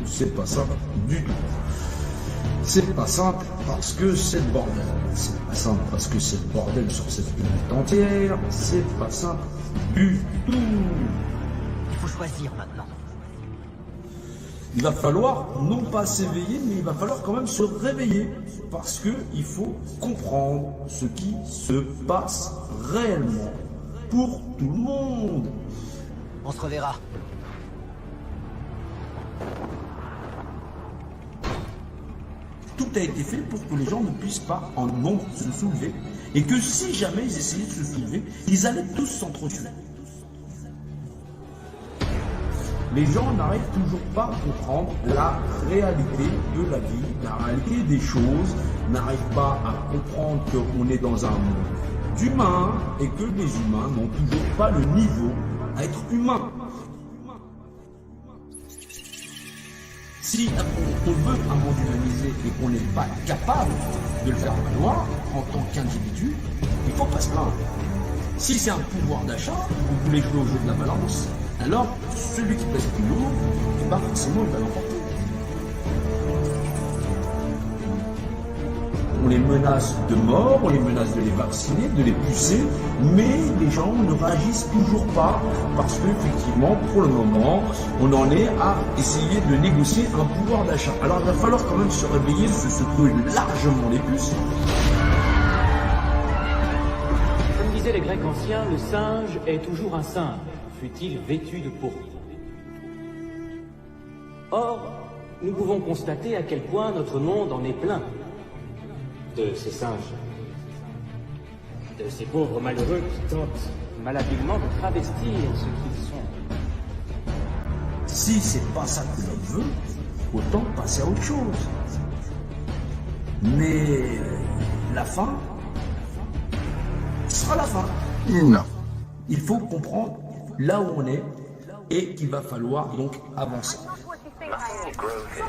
C'est pas simple du tout. C'est pas simple parce que c'est le bordel. C'est pas simple parce que c'est le bordel sur cette planète entière. C'est pas simple du tout. Il faut choisir maintenant. Il va falloir non pas s'éveiller, mais il va falloir quand même se réveiller. Parce que il faut comprendre ce qui se passe réellement pour tout le monde. On se reverra. Tout a été fait pour que les gens ne puissent pas en nombre se soulever. Et que si jamais ils essayaient de se soulever, ils allaient tous s'entretuer. Les gens n'arrivent toujours pas à comprendre la réalité de la vie, la réalité des choses, n'arrivent pas à comprendre qu'on est dans un monde d'humains et que les humains n'ont toujours pas le niveau à être humains. Si on veut un monde humanisé et qu'on n'est pas capable de le faire valoir en tant qu'individu, il ne faut pas se plaindre. Si c'est un pouvoir d'achat, vous voulez jouer au jeu de la balance, alors celui qui pèse plus lourd, forcément il va l'emporter. On les menace de mort, on les menace de les vacciner, de les pucer, mais les gens ne réagissent toujours pas parce qu'effectivement, pour le moment, on en est à essayer de négocier un pouvoir d'achat. Alors il va falloir quand même se réveiller, se secouer largement les puces. Comme disaient les Grecs anciens, le singe est toujours un singe, fût-il vêtu de peau. Or, nous pouvons constater à quel point notre monde en est plein. De ces singes, de ces pauvres malheureux qui tentent malhabilement de travestir ce qu'ils sont. Si c'est pas ça que l'on veut, autant passer à autre chose. Mais la fin sera la fin. Non. Il faut comprendre là où on est et qu'il va falloir donc avancer. Nothing grows here.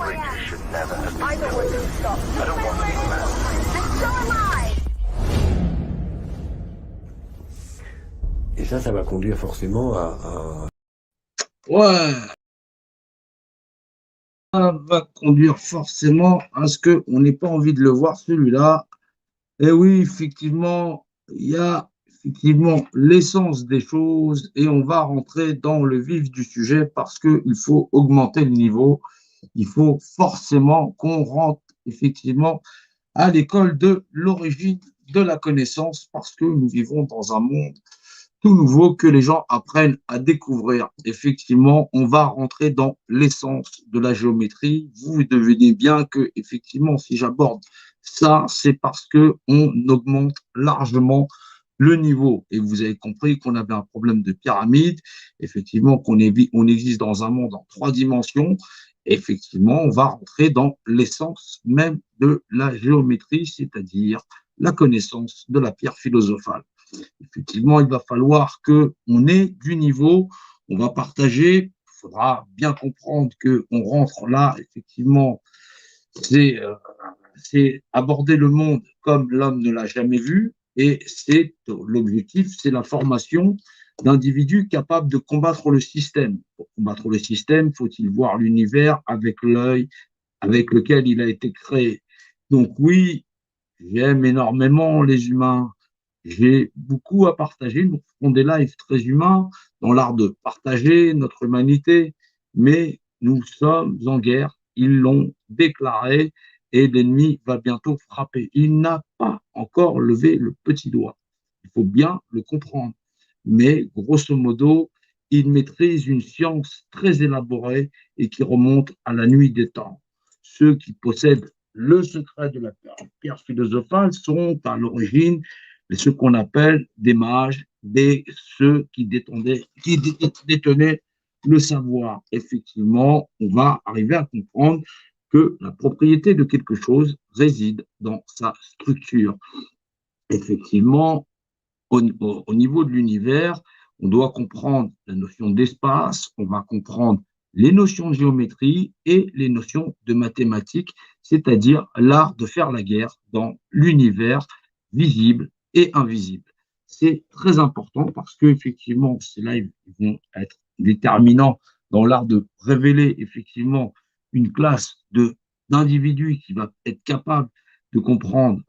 Rich should never have been killed. I don't want to be mad. And so am I. Et ça va conduire forcément à... Ouais. Ça va conduire forcément à ce qu'on n'ait pas envie de le voir, celui-là. Et oui, effectivement, il y a effectivement l'essence des choses et on va rentrer dans le vif du sujet parce qu'il faut augmenter le niveau. Il faut forcément qu'on rentre effectivement à l'école de l'origine de la connaissance parce que nous vivons dans un monde tout nouveau que les gens apprennent à découvrir. Effectivement, on va rentrer dans l'essence de la géométrie. Vous devinez bien que, effectivement, si j'aborde ça, c'est parce que on augmente largement le niveau. Et vous avez compris qu'on avait un problème de pyramide, effectivement, qu'on existe dans un monde en 3 dimensions. Effectivement, on va rentrer dans l'essence même de la géométrie, c'est-à-dire la connaissance de la pierre philosophale. Effectivement, il va falloir qu'on ait du niveau, on va partager, il faudra bien comprendre qu'on rentre là, effectivement, c'est aborder le monde comme l'homme ne l'a jamais vu, et c'est l'objectif, c'est la formation d'individus capables de combattre le système. Pour combattre le système, faut-il voir l'univers avec l'œil avec lequel il a été créé. Donc oui, j'aime énormément les humains. J'ai beaucoup à partager. Nous faisons des lives très humains dans l'art de partager notre humanité, mais nous sommes en guerre. Ils l'ont déclaré et l'ennemi va bientôt frapper. Il n'a pas encore levé le petit doigt. Il faut bien le comprendre. Mais grosso modo, il maîtrise une science très élaborée et qui remonte à la nuit des temps. Ceux qui possèdent le secret de la pierre philosophale sont à l'origine ce qu'on appelle des mages, ceux qui détenaient le savoir. Effectivement, on va arriver à comprendre que la propriété de quelque chose réside dans sa structure. Effectivement, au niveau de l'univers, on doit comprendre la notion d'espace, on va comprendre les notions de géométrie et les notions de mathématiques, c'est-à-dire l'art de faire la guerre dans l'univers visible et invisible. C'est très important parce qu'effectivement, ces lives vont être déterminants dans l'art de révéler effectivement une classe d'individus qui va être capable de comprendre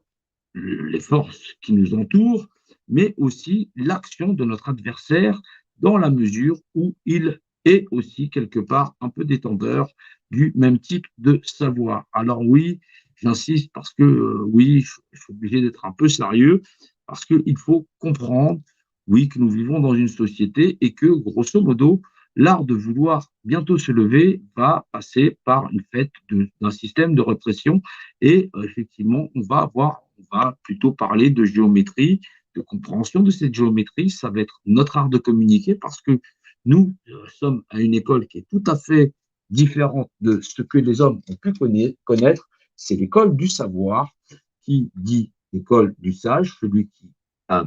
les forces qui nous entourent, mais aussi l'action de notre adversaire dans la mesure où il est aussi quelque part un peu détendeur du même type de savoir. Alors oui, j'insiste parce que oui, je suis obligé d'être un peu sérieux, parce qu'il faut comprendre, oui, que nous vivons dans une société et que, grosso modo, l'art de vouloir bientôt se lever va passer par une fête d'un système de répression et effectivement, on va plutôt parler de géométrie, de compréhension de cette géométrie. Ça va être notre art de communiquer parce que nous sommes à une école qui est tout à fait différente de ce que les hommes ont pu connaître. C'est l'école du savoir qui dit l'école du sage, celui qui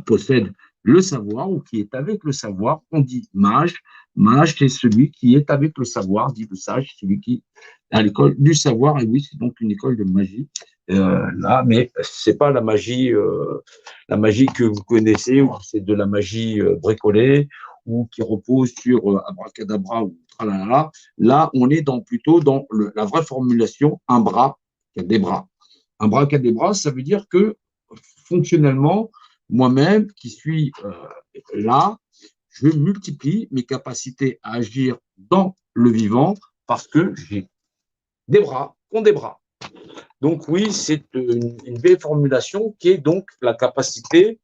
possède le savoir ou qui est avec le savoir. On dit mage. Mage, c'est celui qui est avec le savoir, dit le sage, celui qui est à l'école du savoir. Et oui, c'est donc une école de magie. Là, mais c'est pas la magie que vous connaissez, ou c'est de la magie bricolée, ou qui repose sur abracadabra ou tralala. Là, on est plutôt dans la vraie formulation, un bras qui a des bras. Un bras qui a des bras, ça veut dire que fonctionnellement, moi-même qui suis là, je multiplie mes capacités à agir dans le vivant parce que j'ai des bras qui ont des bras. Donc oui, c'est une belle formulation qui est donc la capacité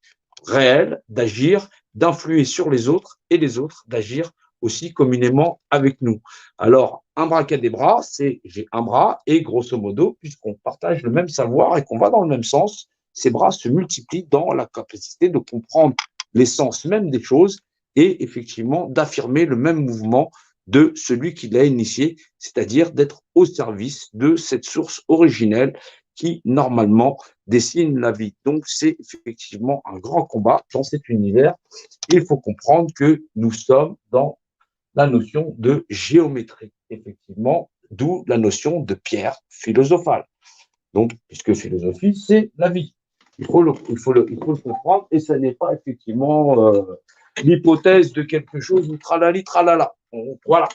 réelle d'agir, d'influer sur les autres et les autres d'agir aussi communément avec nous. Alors, un bras qui a des bras, c'est j'ai un bras et grosso modo, puisqu'on partage le même savoir et qu'on va dans le même sens, ces bras se multiplient dans la capacité de comprendre l'essence même des choses et effectivement d'affirmer le même mouvement de celui qui l'a initié, c'est-à-dire d'être au service de cette source originelle qui, normalement, dessine la vie. Donc, c'est effectivement un grand combat dans cet univers. Il faut comprendre que nous sommes dans la notion de géométrie, effectivement, d'où la notion de pierre philosophale. Donc, puisque philosophie, c'est la vie. Il faut le comprendre, et ça n'est pas effectivement l'hypothèse de quelque chose ou tralali, tralala. Voilà.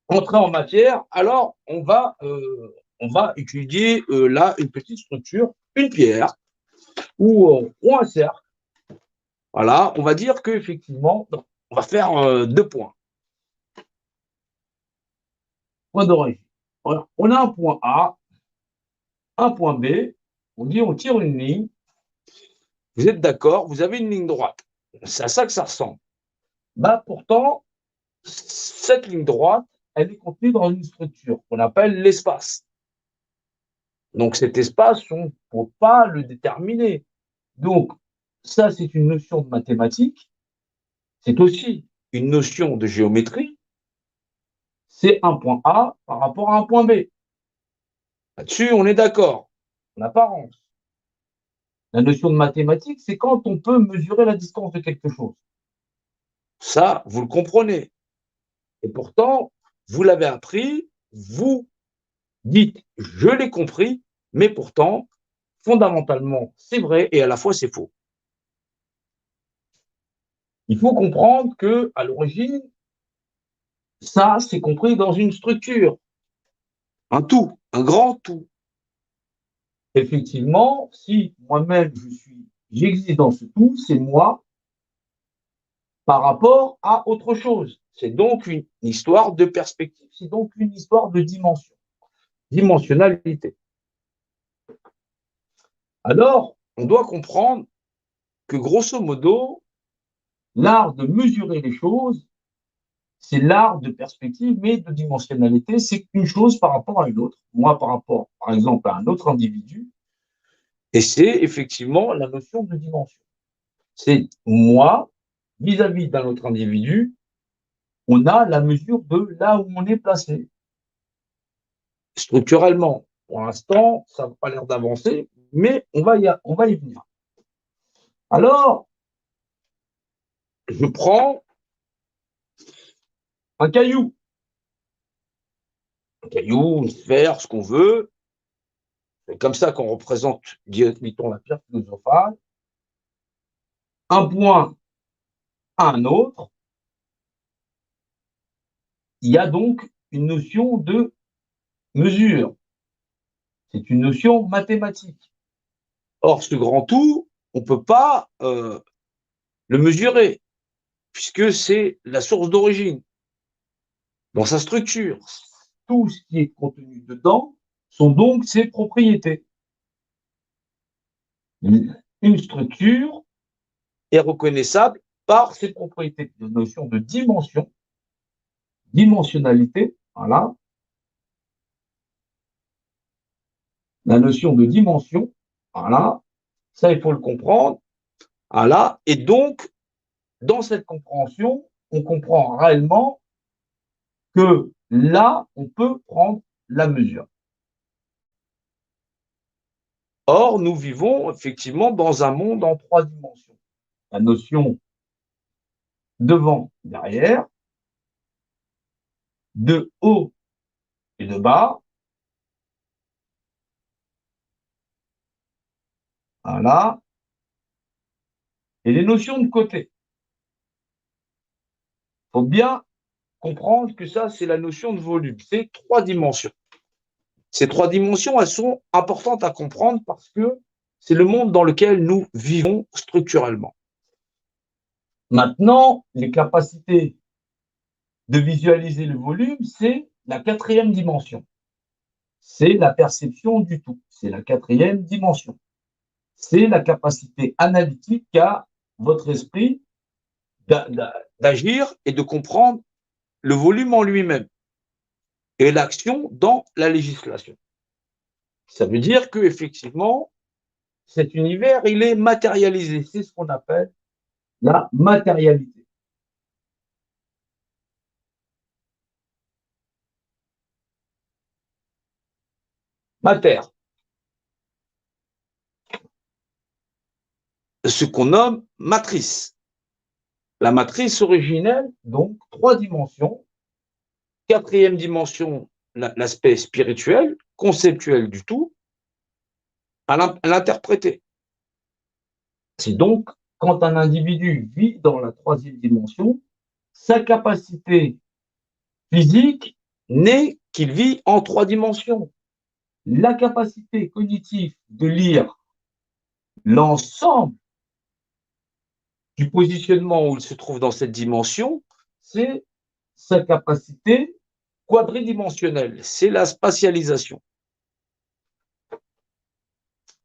Entrer en matière, alors on va étudier là une petite structure, une pierre ou un cercle. Voilà, on va dire qu'effectivement, on va faire 2 points. Point d'origine. Voilà. On a un point A, un point B, on dit on tire une ligne. Vous êtes d'accord, vous avez une ligne droite. C'est à ça que ça ressemble. Bah, pourtant, cette ligne droite, elle est contenue dans une structure qu'on appelle l'espace. Donc cet espace, on ne peut pas le déterminer. Donc, ça, c'est une notion de mathématiques. C'est aussi une notion de géométrie. C'est un point A par rapport à un point B. Là-dessus, on est d'accord. En apparence. La notion de mathématiques, c'est quand on peut mesurer la distance de quelque chose. Ça, vous le comprenez. Et pourtant, vous l'avez appris, vous dites, je l'ai compris, mais pourtant, fondamentalement, c'est vrai et à la fois, c'est faux. Il faut comprendre que, à l'origine, ça, c'est compris dans une structure, un tout, un grand tout. Effectivement, si moi-même, j'existe dans ce tout, c'est moi par rapport à autre chose. C'est donc une histoire de perspective, c'est donc une histoire de dimension, dimensionnalité. Alors, on doit comprendre que, grosso modo, l'art de mesurer les choses, c'est l'art de perspective, mais de dimensionnalité, c'est une chose par rapport à une autre. Moi, par rapport, par exemple, à un autre individu, et c'est effectivement la notion de dimension. C'est moi, vis-à-vis d'un autre individu, on a la mesure de là où on est placé. Structurellement, pour l'instant, ça n'a pas l'air d'avancer, mais on va y venir. Alors, je prends un caillou. un caillou, une sphère, ce qu'on veut. C'est comme ça qu'on représente, dit-on, la pierre philosophale. Un point à un autre, il y a donc une notion de mesure. C'est une notion mathématique. Or, ce grand tout, on ne peut pas le mesurer, puisque c'est la source d'origine. Dans sa structure, tout ce qui est contenu dedans sont donc ses propriétés. Une structure est reconnaissable par ses propriétés. La notion de dimension, dimensionnalité, voilà. La notion de dimension, voilà. Ça, il faut le comprendre. Voilà. Et donc, dans cette compréhension, on comprend réellement que là, on peut prendre la mesure. Or, nous vivons effectivement dans un monde en 3 dimensions. La notion devant, derrière, de haut et de bas. Voilà. Et les notions de côté. Il faut bien comprendre que ça, c'est la notion de volume. C'est 3 dimensions. Ces 3 dimensions, elles sont importantes à comprendre parce que c'est le monde dans lequel nous vivons structurellement. Maintenant, les capacités de visualiser le volume, c'est la 4e dimension. C'est la perception du tout. C'est la 4e dimension. C'est la capacité analytique qu'a votre esprit d'agir et de comprendre le volume en lui-même et l'action dans la législation. Ça veut dire que effectivement, cet univers, il est matérialisé. C'est ce qu'on appelle la matérialité. Matière. Ce qu'on nomme matrice. La matrice originelle, donc 3 dimensions. 4e dimension, l'aspect spirituel, conceptuel du tout, à l'interpréter. C'est donc quand un individu vit dans la 3e dimension, sa capacité physique n'est qu'il vit en 3 dimensions. La capacité cognitive de lire l'ensemble du positionnement où il se trouve dans cette dimension, c'est sa capacité quadridimensionnelle, c'est la spatialisation.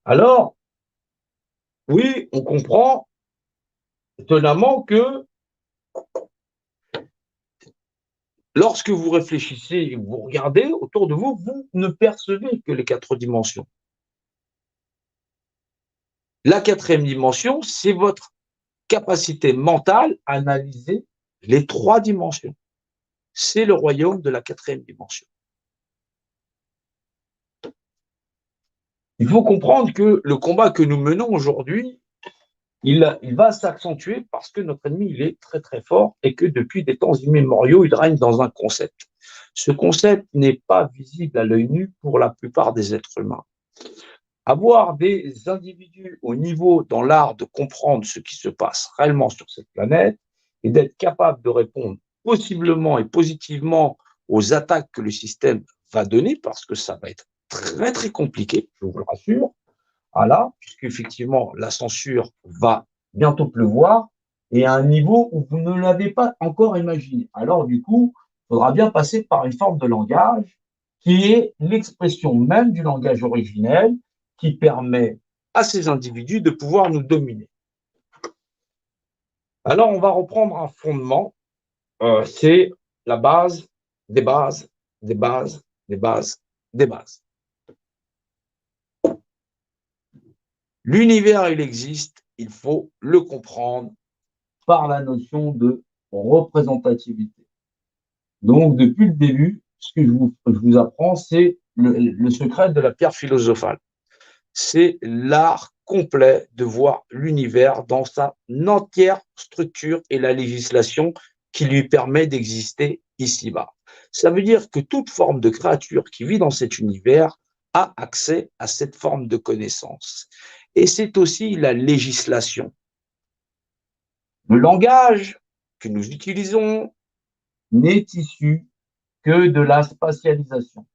Alors, oui, on comprend étonnamment que lorsque vous réfléchissez, vous regardez autour de vous, vous ne percevez que les 4 dimensions. La 4e dimension, c'est votre capacité mentale à analyser les 3 dimensions. C'est le royaume de la 4e dimension. Il faut comprendre que le combat que nous menons aujourd'hui, il va s'accentuer parce que notre ennemi, il est très très fort et que depuis des temps immémoriaux, il règne dans un concept. Ce concept n'est pas visible à l'œil nu pour la plupart des êtres humains. Avoir des individus au niveau dans l'art de comprendre ce qui se passe réellement sur cette planète et d'être capable de répondre possiblement et positivement aux attaques que le système va donner, parce que ça va être très très compliqué, je vous le rassure, voilà, puisque effectivement la censure va bientôt pleuvoir et à un niveau où vous ne l'avez pas encore imaginé. Alors du coup, il faudra bien passer par une forme de langage qui est l'expression même du langage originel qui permet à ces individus de pouvoir nous dominer. Alors on va reprendre un fondement, c'est la base des bases, des bases, des bases, des bases. L'univers, il existe, il faut le comprendre par la notion de représentativité. Donc, depuis le début, ce que je vous apprends, c'est le secret de la pierre philosophale. C'est l'art complet de voir l'univers dans sa entière structure et la législation qui lui permet d'exister ici-bas. Ça veut dire que toute forme de créature qui vit dans cet univers a accès à cette forme de connaissance. Et c'est aussi la législation. Le langage que nous utilisons n'est issu que de la spatialisation.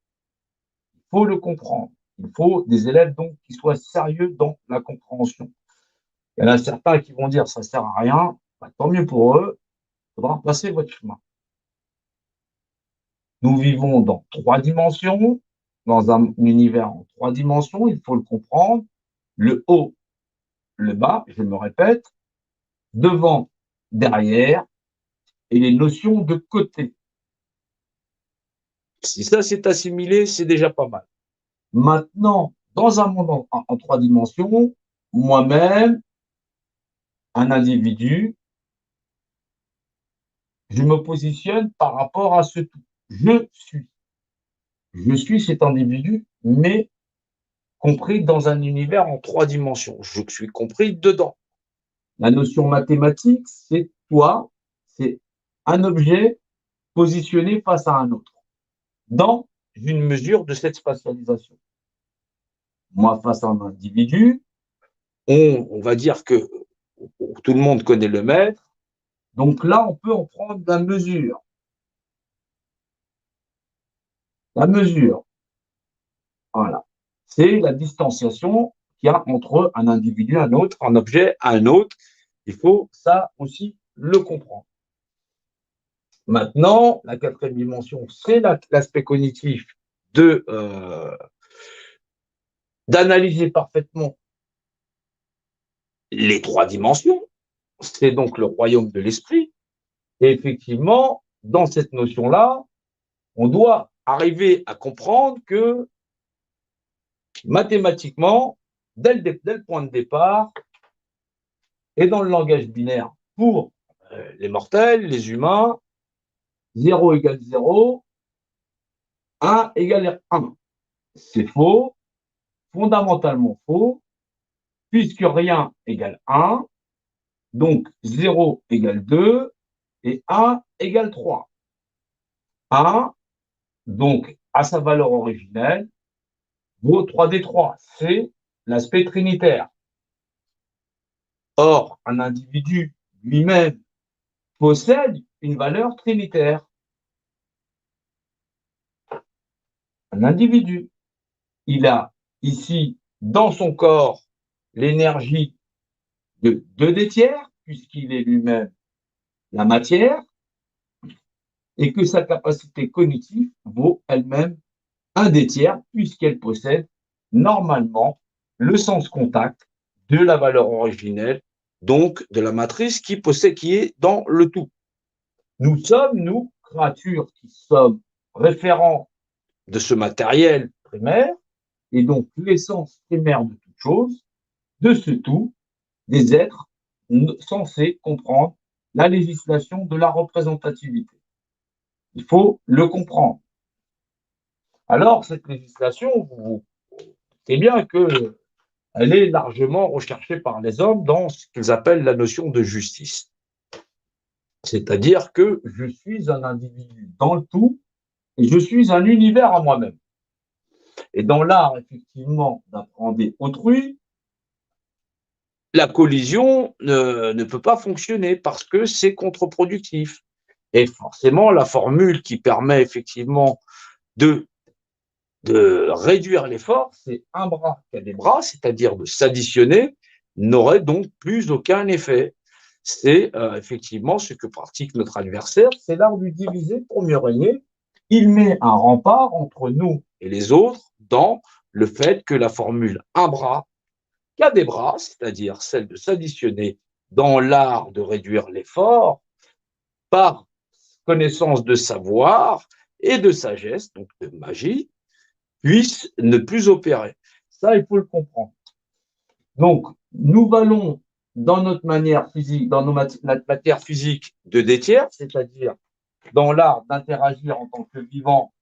Il faut le comprendre. Il faut des élèves donc qui soient sérieux dans la compréhension. Il y en a certains qui vont dire ça sert à rien, bah, tant mieux pour eux, il faudra passer votre chemin. Nous vivons dans 3 dimensions, dans un univers en 3 dimensions, il faut le comprendre. Le haut, le bas, je me répète, devant, derrière, et les notions de côté. Si ça c'est assimilé, c'est déjà pas mal. Maintenant, dans un monde en 3 dimensions, moi-même, un individu, je me positionne par rapport à ce tout. Je suis. Je suis cet individu, mais compris dans un univers en 3 dimensions. Je suis compris dedans. La notion mathématique, c'est toi, c'est un objet positionné face à un autre, dans une mesure de cette spatialisation. Moi, face à un individu, on va dire que tout le monde connaît le maître, donc là, on peut en prendre la mesure. La mesure, voilà. C'est la distanciation qu'il y a entre un individu, un autre, un objet, un autre. Il faut ça aussi le comprendre. Maintenant, la 4e dimension, c'est l'aspect cognitif d'analyser parfaitement les 3 dimensions. C'est donc le royaume de l'esprit. Et effectivement, dans cette notion-là, on doit arriver à comprendre que mathématiquement, dès le point de départ, et dans le langage binaire pour les mortels, les humains, 0 égale 0, 1 égale 1. C'est faux, fondamentalement faux, puisque rien égale 1, donc 0 égale 2 et 1 égale 3. 1, donc à sa valeur originelle, vaut 3D3. C'est l'aspect trinitaire. Or, un individu lui-même possède une valeur trinitaire. Un individu, il a ici dans son corps l'énergie de 2D tiers, puisqu'il est lui-même la matière, et que sa capacité cognitive vaut elle-même 1D tiers, puisqu'elle possède normalement le sens contact de la valeur originelle, donc de la matrice qui est dans le tout. Nous sommes, nous, créatures qui sommes référents de ce matériel primaire, et donc l'essence primaire de toute chose, de ce tout, des êtres censés comprendre la législation de la représentativité. Il faut le comprendre. Alors, cette législation, vous savez bien qu'elle est largement recherchée par les hommes dans ce qu'ils appellent la notion de justice. C'est-à-dire que je suis un individu dans le tout et je suis un univers à moi-même. Et dans l'art, effectivement, d'appréhender autrui, la collision ne peut pas fonctionner parce que c'est contre-productif. Et forcément, la formule qui permet effectivement de réduire l'effort, c'est un bras qui a des bras, c'est-à-dire de s'additionner, n'aurait donc plus aucun effet. C'est effectivement ce que pratique notre adversaire, c'est l'art du diviser pour mieux régner. Il met un rempart entre nous et les autres dans le fait que la formule un bras qui a des bras, c'est-à-dire celle de s'additionner dans l'art de réduire l'effort par connaissance de savoir et de sagesse, donc de magie, puisse ne plus opérer. Ça, il faut le comprendre. Donc, nous valons dans notre manière physique, dans notre matière physique de D tiers, c'est-à-dire dans l'art d'interagir en tant que vivant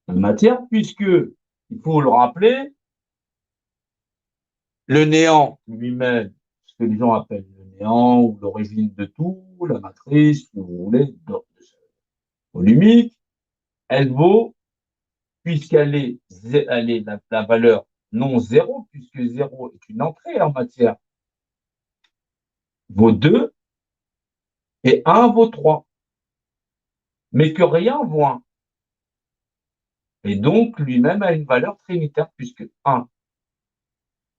de matière, puisque, il faut le rappeler, le néant lui-même, ce que les gens appellent le néant ou l'origine de tout, la matrice, si vous voulez, volumique, elle vaut, puisqu'elle est, la valeur non zéro, puisque zéro est une entrée en matière, vaut 2 et 1 vaut 3, mais que rien vaut 1. Et donc, lui-même a une valeur trinitaire, puisque 1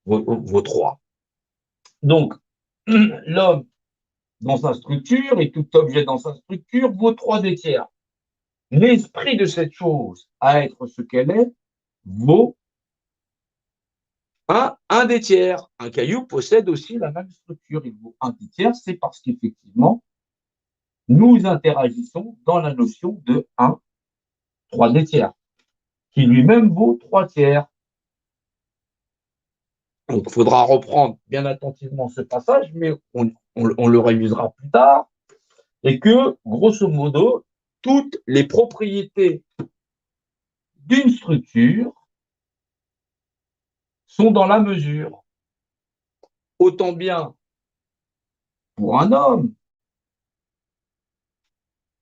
vaut 3. Donc, l'homme, dans sa structure, et tout objet dans sa structure, vaut 3/2. L'esprit de cette chose, à être ce qu'elle est, vaut 1/2. Un caillou possède aussi la même structure. Il vaut 1/2, c'est parce qu'effectivement, nous interagissons dans la notion de 1, 3/2, qui lui-même vaut 3/3. Donc, il faudra reprendre bien attentivement ce passage, mais on le révisera plus tard, et que, grosso modo, toutes les propriétés d'une structure sont dans la mesure. Autant bien pour un homme,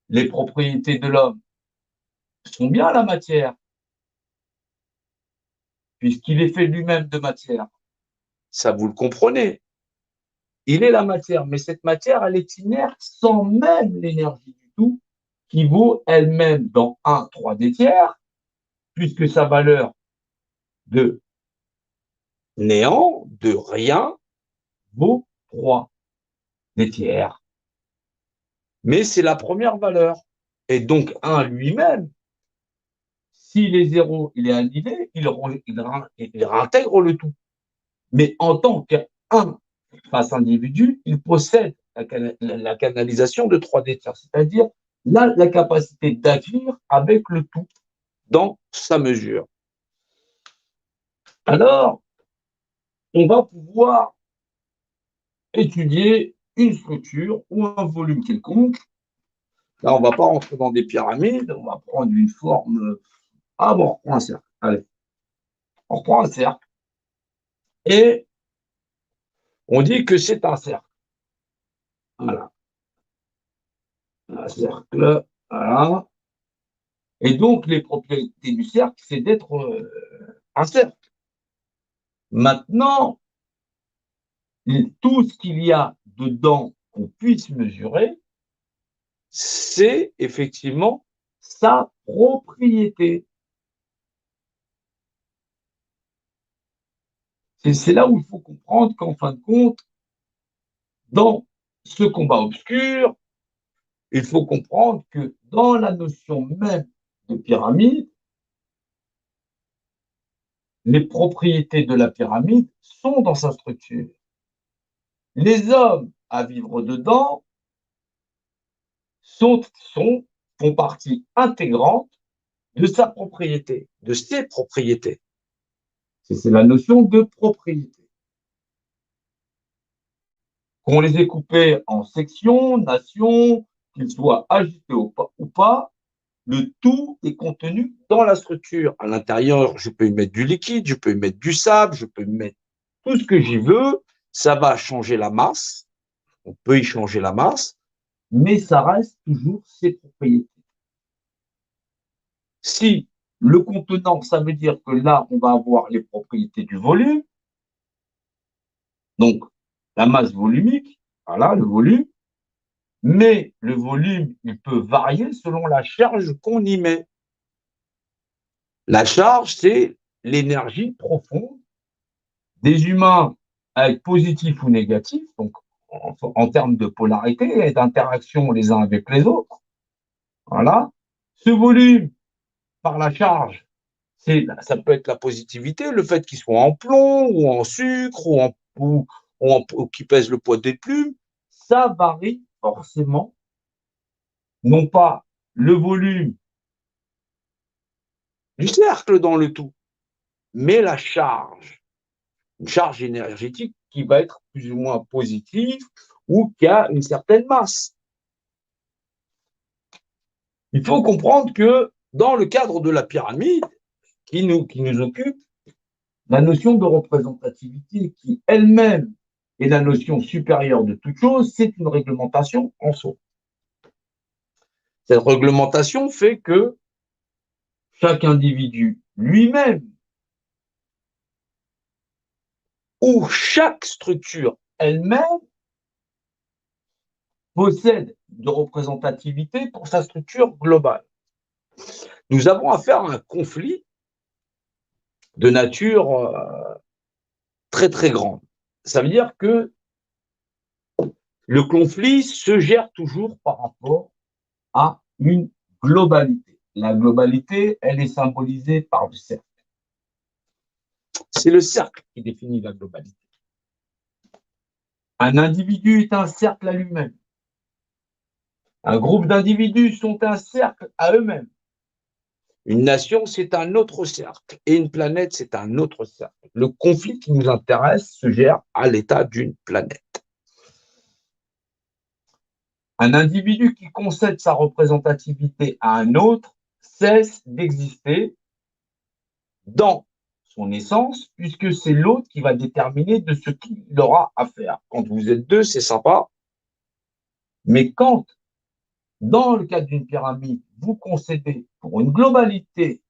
les propriétés de l'homme sont bien la matière, puisqu'il est fait lui-même de matière. Ça, vous le comprenez. Il est la matière, mais cette matière, elle est inerte sans même l'énergie du tout, qui vaut elle-même dans 1, 3/2, puisque sa valeur de néant, de rien, vaut 3/2. Mais c'est la première valeur. Et donc, 1 lui-même, s'il est 0, il est annihilé, il réintègre le tout. Mais en tant qu'un face individu, il possède la canalisation de 3/2, c'est-à-dire la capacité d'agir avec le tout dans sa mesure. Alors, on va pouvoir étudier une structure ou un volume quelconque. Là, on ne va pas rentrer dans des pyramides, on va prendre une forme. Ah bon, on reprend un cercle. Allez, on reprend un cercle. Et on dit que c'est un cercle. Voilà. Un cercle, voilà. Et donc, les propriétés du cercle, c'est d'être un cercle. Maintenant, tout ce qu'il y a dedans qu'on puisse mesurer, c'est effectivement sa propriété. C'est là où il faut comprendre qu'en fin de compte, dans ce combat obscur, il faut comprendre que dans la notion même de pyramide, les propriétés de la pyramide sont dans sa structure. Les hommes à vivre dedans font partie intégrante de sa propriété, de ses propriétés. C'est la notion de propriété. Qu'on les ait coupés en sections, nations, qu'ils soient agités ou pas, le tout est contenu dans la structure. À l'intérieur, je peux y mettre du liquide, je peux y mettre du sable, je peux y mettre tout ce que j'y veux. Ça va changer la masse. On peut y changer la masse, mais ça reste toujours ses propriétés. Si le contenant, ça veut dire que là, on va avoir les propriétés du volume, donc la masse volumique, voilà, le volume, mais le volume, il peut varier selon la charge qu'on y met. La charge, c'est l'énergie profonde des humains avec positif ou négatif, donc en termes de polarité et d'interaction les uns avec les autres. Voilà. Ce volume, par la charge, ça peut être la positivité, le fait qu'il soit en plomb ou en sucre ou qu'il pèse le poids des plumes, ça varie forcément, non pas le volume du cercle dans le tout, mais la charge, une charge énergétique qui va être plus ou moins positive ou qui a une certaine masse. Il faut comprendre que dans le cadre de la pyramide qui nous occupe, la notion de représentativité qui elle-même est la notion supérieure de toute chose, c'est une réglementation en soi. Cette réglementation fait que chaque individu lui-même ou chaque structure elle-même possède de représentativité pour sa structure globale. Nous avons affaire à un conflit de nature très très grande. Ça veut dire que le conflit se gère toujours par rapport à une globalité. La globalité, elle est symbolisée par le cercle. C'est le cercle qui définit la globalité. Un individu est un cercle à lui-même. Un groupe d'individus sont un cercle à eux-mêmes. Une nation, c'est un autre cercle. Et une planète, c'est un autre cercle. Le conflit qui nous intéresse se gère à l'état d'une planète. Un individu qui concède sa représentativité à un autre cesse d'exister dans son essence, puisque c'est l'autre qui va déterminer de ce qu'il aura à faire. Quand vous êtes deux, c'est sympa. Mais quand, dans le cadre d'une pyramide, vous concédez pour une globalité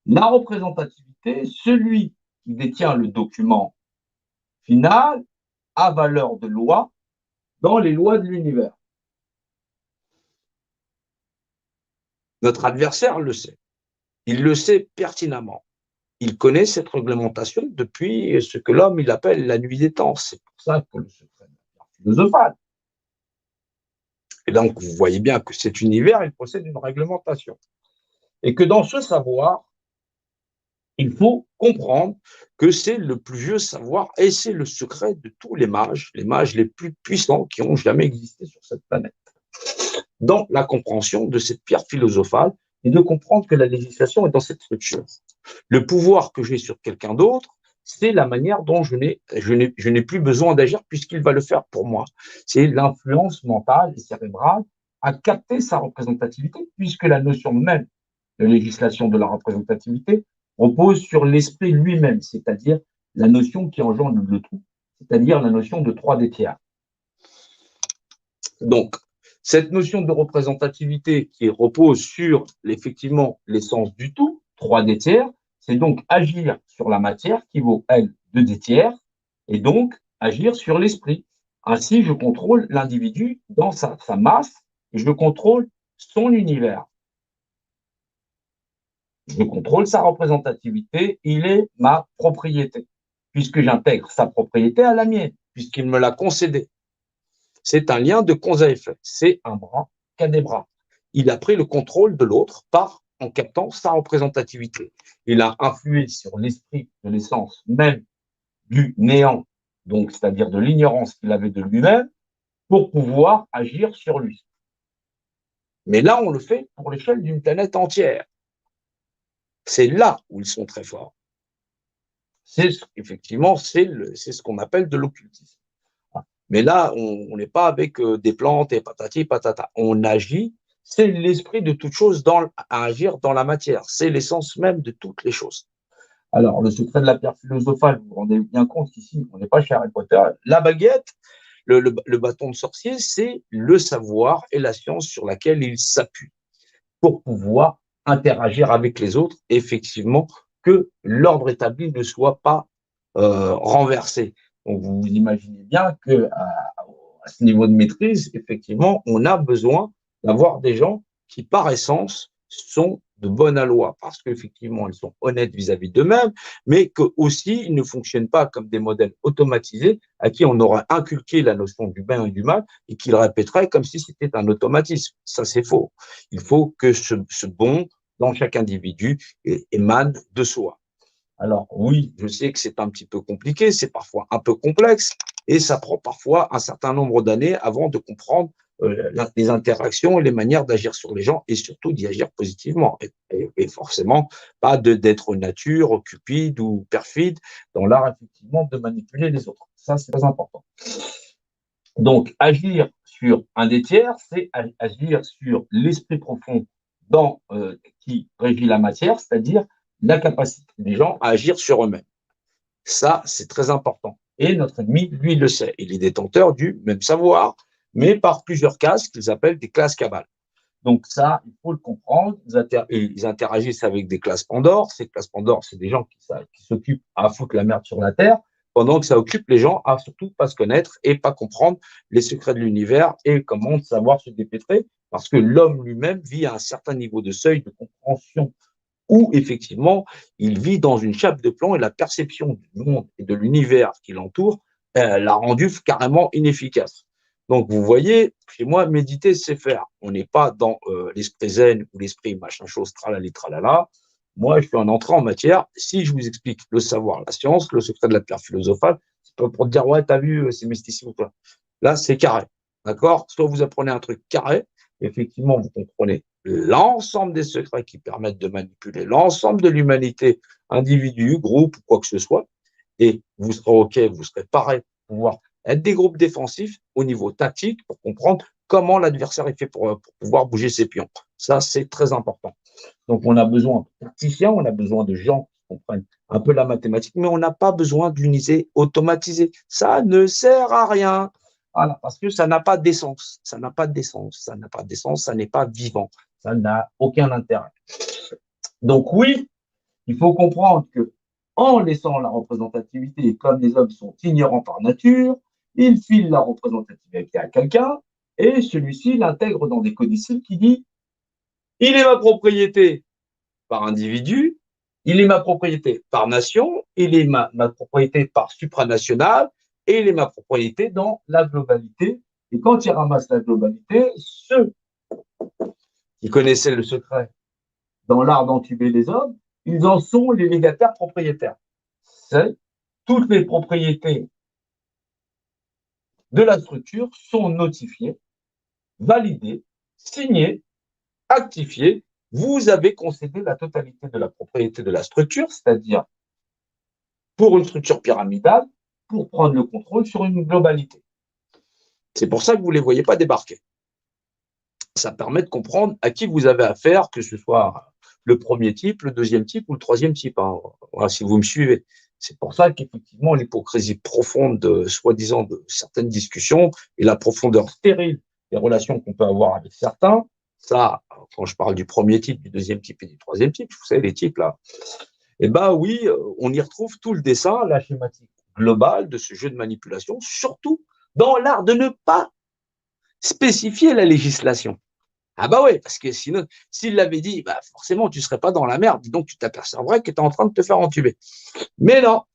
la représentativité, celui qui détient le document final a valeur de loi dans les lois de l'univers. Notre adversaire le sait. Il le sait pertinemment. Il connaît cette réglementation depuis ce que l'homme il appelle la nuit des temps. C'est pour ça que le secret de l'art philosophal. Et donc, vous voyez bien que cet univers, il possède une réglementation. Et que dans ce savoir, il faut comprendre que c'est le plus vieux savoir et c'est le secret de tous les mages les plus puissants qui ont jamais existé sur cette planète. Dans la compréhension de cette pierre philosophale et de comprendre que la législation est dans cette structure. Le pouvoir que j'ai sur quelqu'un d'autre, c'est la manière dont je n'ai plus besoin d'agir puisqu'il va le faire pour moi. C'est l'influence mentale et cérébrale à capter sa représentativité puisque la notion même de législation de la représentativité repose sur l'esprit lui-même, c'est-à-dire la notion qui engendre le tout, c'est-à-dire la notion de 3D tiers. Donc, cette notion de représentativité qui repose sur, effectivement, l'essence du tout, 3D tiers, c'est donc agir sur la matière qui vaut, elle, 2D tiers, et donc agir sur l'esprit. Ainsi, je contrôle l'individu dans sa masse et je contrôle son univers. Je contrôle sa représentativité, il est ma propriété, puisque j'intègre sa propriété à la mienne, puisqu'il me l'a concédée. C'est un lien de cause à effet. C'est un bras qui a des bras. Il a pris le contrôle de l'autre en captant sa représentativité. Il a influé sur l'esprit de l'essence même du néant, donc c'est-à-dire de l'ignorance qu'il avait de lui-même, pour pouvoir agir sur lui. Mais là, on le fait pour l'échelle d'une planète entière. C'est là où ils sont très forts. Effectivement, c'est ce qu'on appelle de l'occultisme. Mais là, on n'est pas avec des plantes et patati patata. On agit, c'est l'esprit de toute chose à agir dans la matière. C'est l'essence même de toutes les choses. Alors, le secret de la pierre philosophale, vous vous rendez bien compte qu'ici, on n'est pas chez Harry Potter. La baguette, le bâton de sorcier, c'est le savoir et la science sur laquelle il s'appuie pour pouvoir interagir avec les autres, effectivement, que l'ordre établi ne soit pas renversé. Donc, vous imaginez bien qu'à ce niveau de maîtrise, effectivement, on a besoin d'avoir des gens qui, par essence, sont de bonne aloi, parce qu'effectivement, ils sont honnêtes vis-à-vis d'eux-mêmes, mais qu'aussi, ils ne fonctionnent pas comme des modèles automatisés à qui on aurait inculqué la notion du bien et du mal et qu'ils répéteraient comme si c'était un automatisme. Ça, c'est faux. Il faut que ce bon dans chaque individu émane de soi. Alors oui, je sais que c'est un petit peu compliqué, c'est parfois un peu complexe et ça prend parfois un certain nombre d'années avant de comprendre les interactions et les manières d'agir sur les gens et surtout d'y agir positivement. Et forcément, pas d'être nature, cupide ou perfide dans l'art effectivement de manipuler les autres. Ça, c'est très important. Donc, agir sur un des tiers, c'est agir sur l'esprit profond qui régit la matière, c'est-à-dire la capacité des gens à agir sur eux-mêmes. Ça, c'est très important. Et notre ennemi, lui, le sait. Il est détenteur du même savoir, mais par plusieurs classes qu'ils appellent des classes Cabal. Donc ça, il faut le comprendre. Ils interagissent avec des classes Pandore. Ces classes Pandore, c'est des gens qui s'occupent à foutre la merde sur la Terre, pendant que ça occupe les gens à surtout pas se connaître et pas comprendre les secrets de l'univers et comment savoir se dépêtrer, parce que l'homme lui-même vit à un certain niveau de seuil de compréhension où effectivement il vit dans une chape de plomb et la perception du monde et de l'univers qui l'entoure l'a rendu carrément inefficace. Donc vous voyez, chez moi, méditer, c'est faire. On n'est pas dans l'esprit zen ou l'esprit machin chose, tralali, tralala. Moi, je suis un entrant en matière. Si je vous explique le savoir, la science, le secret de la pierre philosophale, c'est pas pour te dire, ouais, t'as vu, c'est mysticien ou quoi. Là, c'est carré. D'accord? Soit vous apprenez un truc carré, effectivement, vous comprenez l'ensemble des secrets qui permettent de manipuler l'ensemble de l'humanité, individu, groupe ou quoi que ce soit, et vous serez OK, vous serez pareil pour pouvoir être des groupes défensifs au niveau tactique pour comprendre comment l'adversaire est fait pour pouvoir bouger ses pions. Ça, c'est très important. Donc, on a besoin de tacticiens, on a besoin de gens qui comprennent un peu la mathématique, mais on n'a pas besoin d'uniser, automatiser. Ça ne sert à rien. Voilà, parce que ça n'a pas d'essence. Ça n'a pas d'essence. Ça n'a pas d'essence. Ça n'est pas vivant. Ça n'a aucun intérêt. Donc, oui, il faut comprendre que en laissant la représentativité, comme les hommes sont ignorants par nature, ils filent la représentativité à quelqu'un et celui-ci l'intègre dans des codicils qui dit il est ma propriété par individu, il est ma propriété par nation, il est ma propriété par supranational et il est ma propriété dans la globalité. Et quand il ramasse la globalité, ceux qui connaissaient le secret dans l'art d'entuber les hommes, ils en sont les légataires propriétaires. C'est toutes les propriétés de la structure sont notifiées, validées, signées, actifiées. Vous avez concédé la totalité de la propriété de la structure, c'est-à-dire pour une structure pyramidale, pour prendre le contrôle sur une globalité. C'est pour ça que vous ne les voyez pas débarquer. Ça permet de comprendre à qui vous avez affaire, que ce soit le premier type, le deuxième type ou le troisième type, hein. Voilà, si vous me suivez. C'est pour ça qu'effectivement, l'hypocrisie profonde, soi-disant, de certaines discussions et la profondeur stérile des relations qu'on peut avoir avec certains, ça, quand je parle du premier type, du deuxième type et du troisième type, vous savez, les types là, eh bien oui, on y retrouve tout le dessin, la schématique globale de ce jeu de manipulation, surtout dans l'art de ne pas spécifier la législation. Ah bah oui, parce que sinon, s'il l'avait dit, bah forcément, tu ne serais pas dans la merde, donc tu t'apercevrais que tu es en train de te faire entuber. Mais non,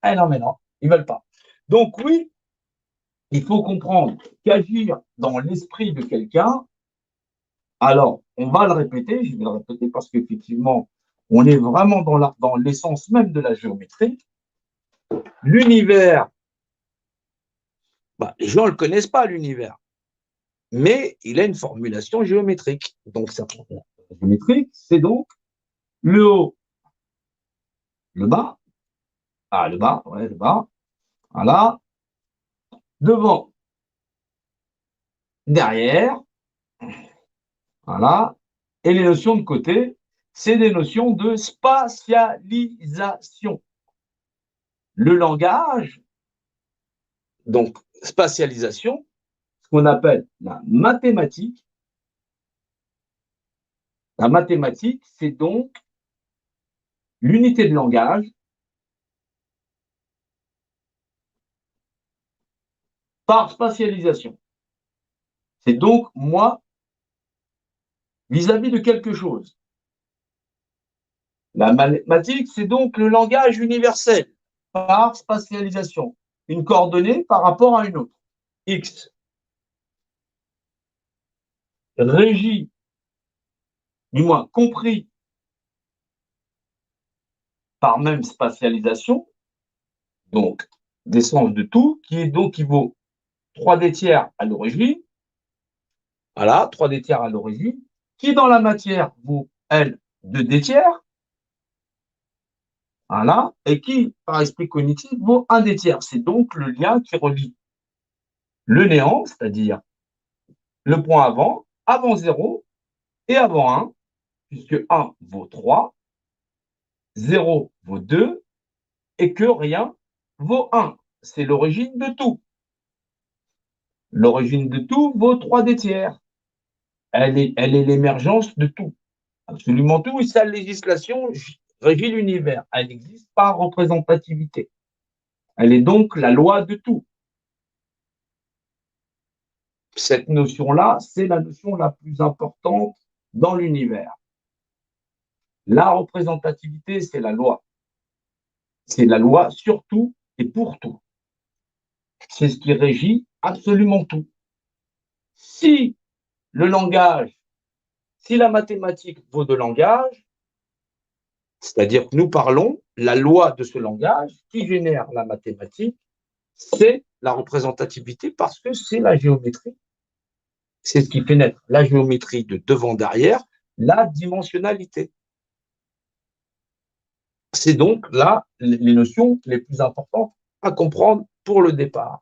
mais non, ils ne veulent pas. Donc oui, il faut comprendre qu'agir dans l'esprit de quelqu'un, alors, on va le répéter, je vais le répéter parce qu'effectivement, on est vraiment dans l'essence même de la géométrie. L'univers, les gens ne le connaissent pas, l'univers, mais il a une formulation géométrique. Donc, sa formulation géométrique, c'est donc le haut, le bas, le bas, voilà, devant, derrière, voilà, et les notions de côté, c'est des notions de spatialisation. Le langage, donc spatialisation, ce qu'on appelle la mathématique. La mathématique, c'est donc l'unité de langage par spatialisation. C'est donc moi vis-à-vis de quelque chose. La mathématique, c'est donc le langage universel par spatialisation. Une coordonnée par rapport à une autre. X. Régi, du moins compris par même spatialisation, donc d'essence de tout, qui est donc qui vaut 3D tiers à l'origine, voilà, 3D tiers à l'origine, qui dans la matière vaut, elle, 2D tiers, voilà, et qui, par esprit cognitif, vaut 1D tiers. C'est donc le lien qui relie le néant, c'est-à-dire le point avant 0 et avant 1, puisque 1 vaut 3, 0 vaut 2, et que rien vaut 1. C'est l'origine de tout. L'origine de tout vaut 3 tiers. Elle est l'émergence de tout. Absolument tout. Et sa législation régit l'univers. Elle n'existe pas en représentativité. Elle est donc la loi de tout. Cette notion-là, c'est la notion la plus importante dans l'univers. La représentativité, c'est la loi. C'est la loi sur tout et pour tout. C'est ce qui régit absolument tout. Si le langage, si la mathématique vaut de langage, c'est-à-dire que nous parlons, la loi de ce langage qui génère la mathématique, c'est la représentativité parce que c'est la géométrie. C'est ce qui fait naître la géométrie de devant-derrière, la dimensionnalité. C'est donc là les notions les plus importantes à comprendre pour le départ.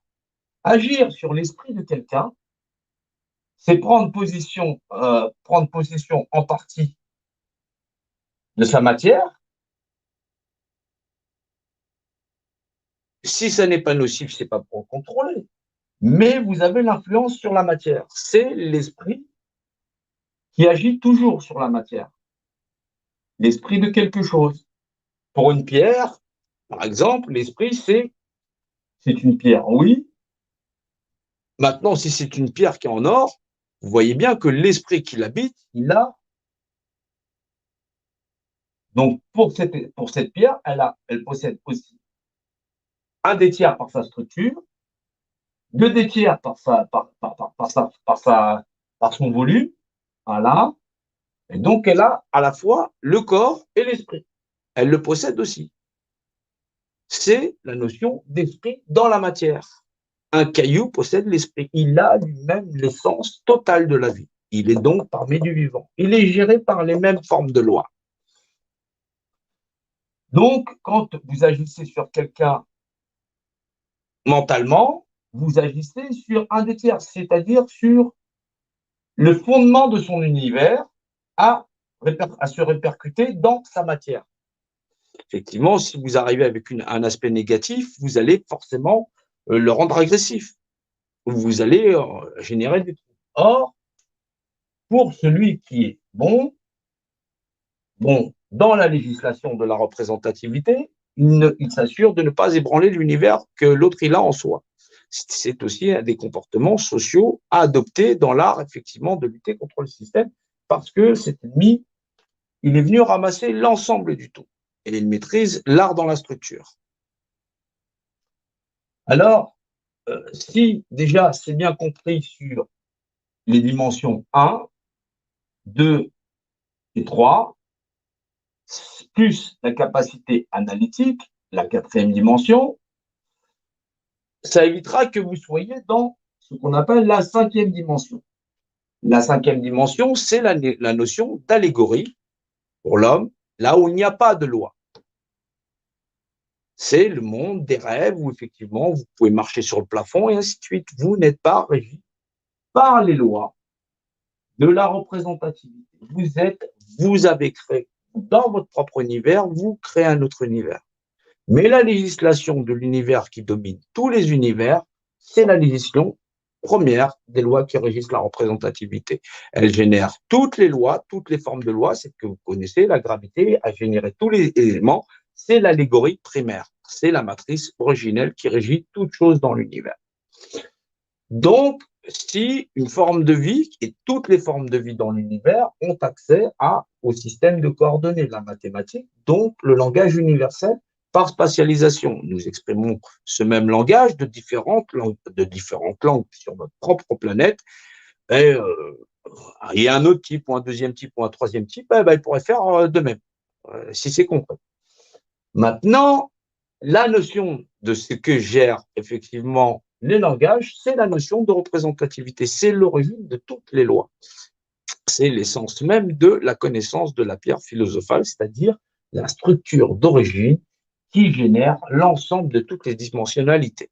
Agir sur l'esprit de quelqu'un, c'est prendre possession en partie de sa matière. Si ça n'est pas nocif, c'est pas pour le contrôler. Mais vous avez l'influence sur la matière. C'est l'esprit qui agit toujours sur la matière. L'esprit de quelque chose. Pour une pierre, par exemple, l'esprit, c'est une pierre, oui. Maintenant, si c'est une pierre qui est en or, vous voyez bien que l'esprit qui l'habite, il a. Donc, pour cette pierre, elle possède aussi 1/3 par sa structure, 2/3 par son volume, voilà. Et donc, elle a à la fois le corps et l'esprit. Elle le possède aussi. C'est la notion d'esprit dans la matière. Un caillou possède l'esprit. Il a lui-même l'essence totale de la vie. Il est donc parmi du vivant. Il est géré par les mêmes formes de loi. Donc, quand vous agissez sur quelqu'un mentalement, vous agissez sur 1/3, c'est-à-dire sur le fondement de son univers à se répercuter dans sa matière. Effectivement, si vous arrivez avec un aspect négatif, vous allez forcément le rendre agressif. Vous allez générer des troubles. Or, pour celui qui est bon, dans la législation de la représentativité, il s'assure de ne pas ébranler l'univers que l'autre il a en soi. C'est aussi un des comportements sociaux à adopter dans l'art, effectivement, de lutter contre le système, parce que cet ennemi, il est venu ramasser l'ensemble du tout. Et il maîtrise l'art dans la structure. Alors, si déjà c'est bien compris sur les dimensions 1, 2 et 3, plus la capacité analytique, la 4e dimension, ça évitera que vous soyez dans ce qu'on appelle la 5e dimension. La 5e dimension, c'est la notion d'allégorie pour l'homme, là où il n'y a pas de loi. C'est le monde des rêves où effectivement vous pouvez marcher sur le plafond et ainsi de suite. Vous n'êtes pas régi par les lois de la représentativité. Vous avez créé dans votre propre univers, vous créez un autre univers. Mais la législation de l'univers qui domine tous les univers, c'est la législation première des lois qui régissent la représentativité. Elle génère toutes les lois, toutes les formes de lois, c'est ce que vous connaissez, la gravité a généré tous les éléments, c'est l'allégorie primaire, c'est la matrice originelle qui régit toute chose dans l'univers. Donc, si une forme de vie et toutes les formes de vie dans l'univers ont accès au système de coordonnées, la mathématique, donc le langage universel par spatialisation. Nous exprimons ce même langage de différentes langues sur notre propre planète. Et, il y a un autre type, ou un deuxième type, ou un troisième type, il pourrait faire de même, si c'est compris. Maintenant, la notion de ce que gèrent effectivement les langages, c'est la notion de représentativité. C'est l'origine de toutes les lois. C'est l'essence même de la connaissance de la pierre philosophale, c'est-à-dire la structure d'origine qui génère l'ensemble de toutes les dimensionnalités.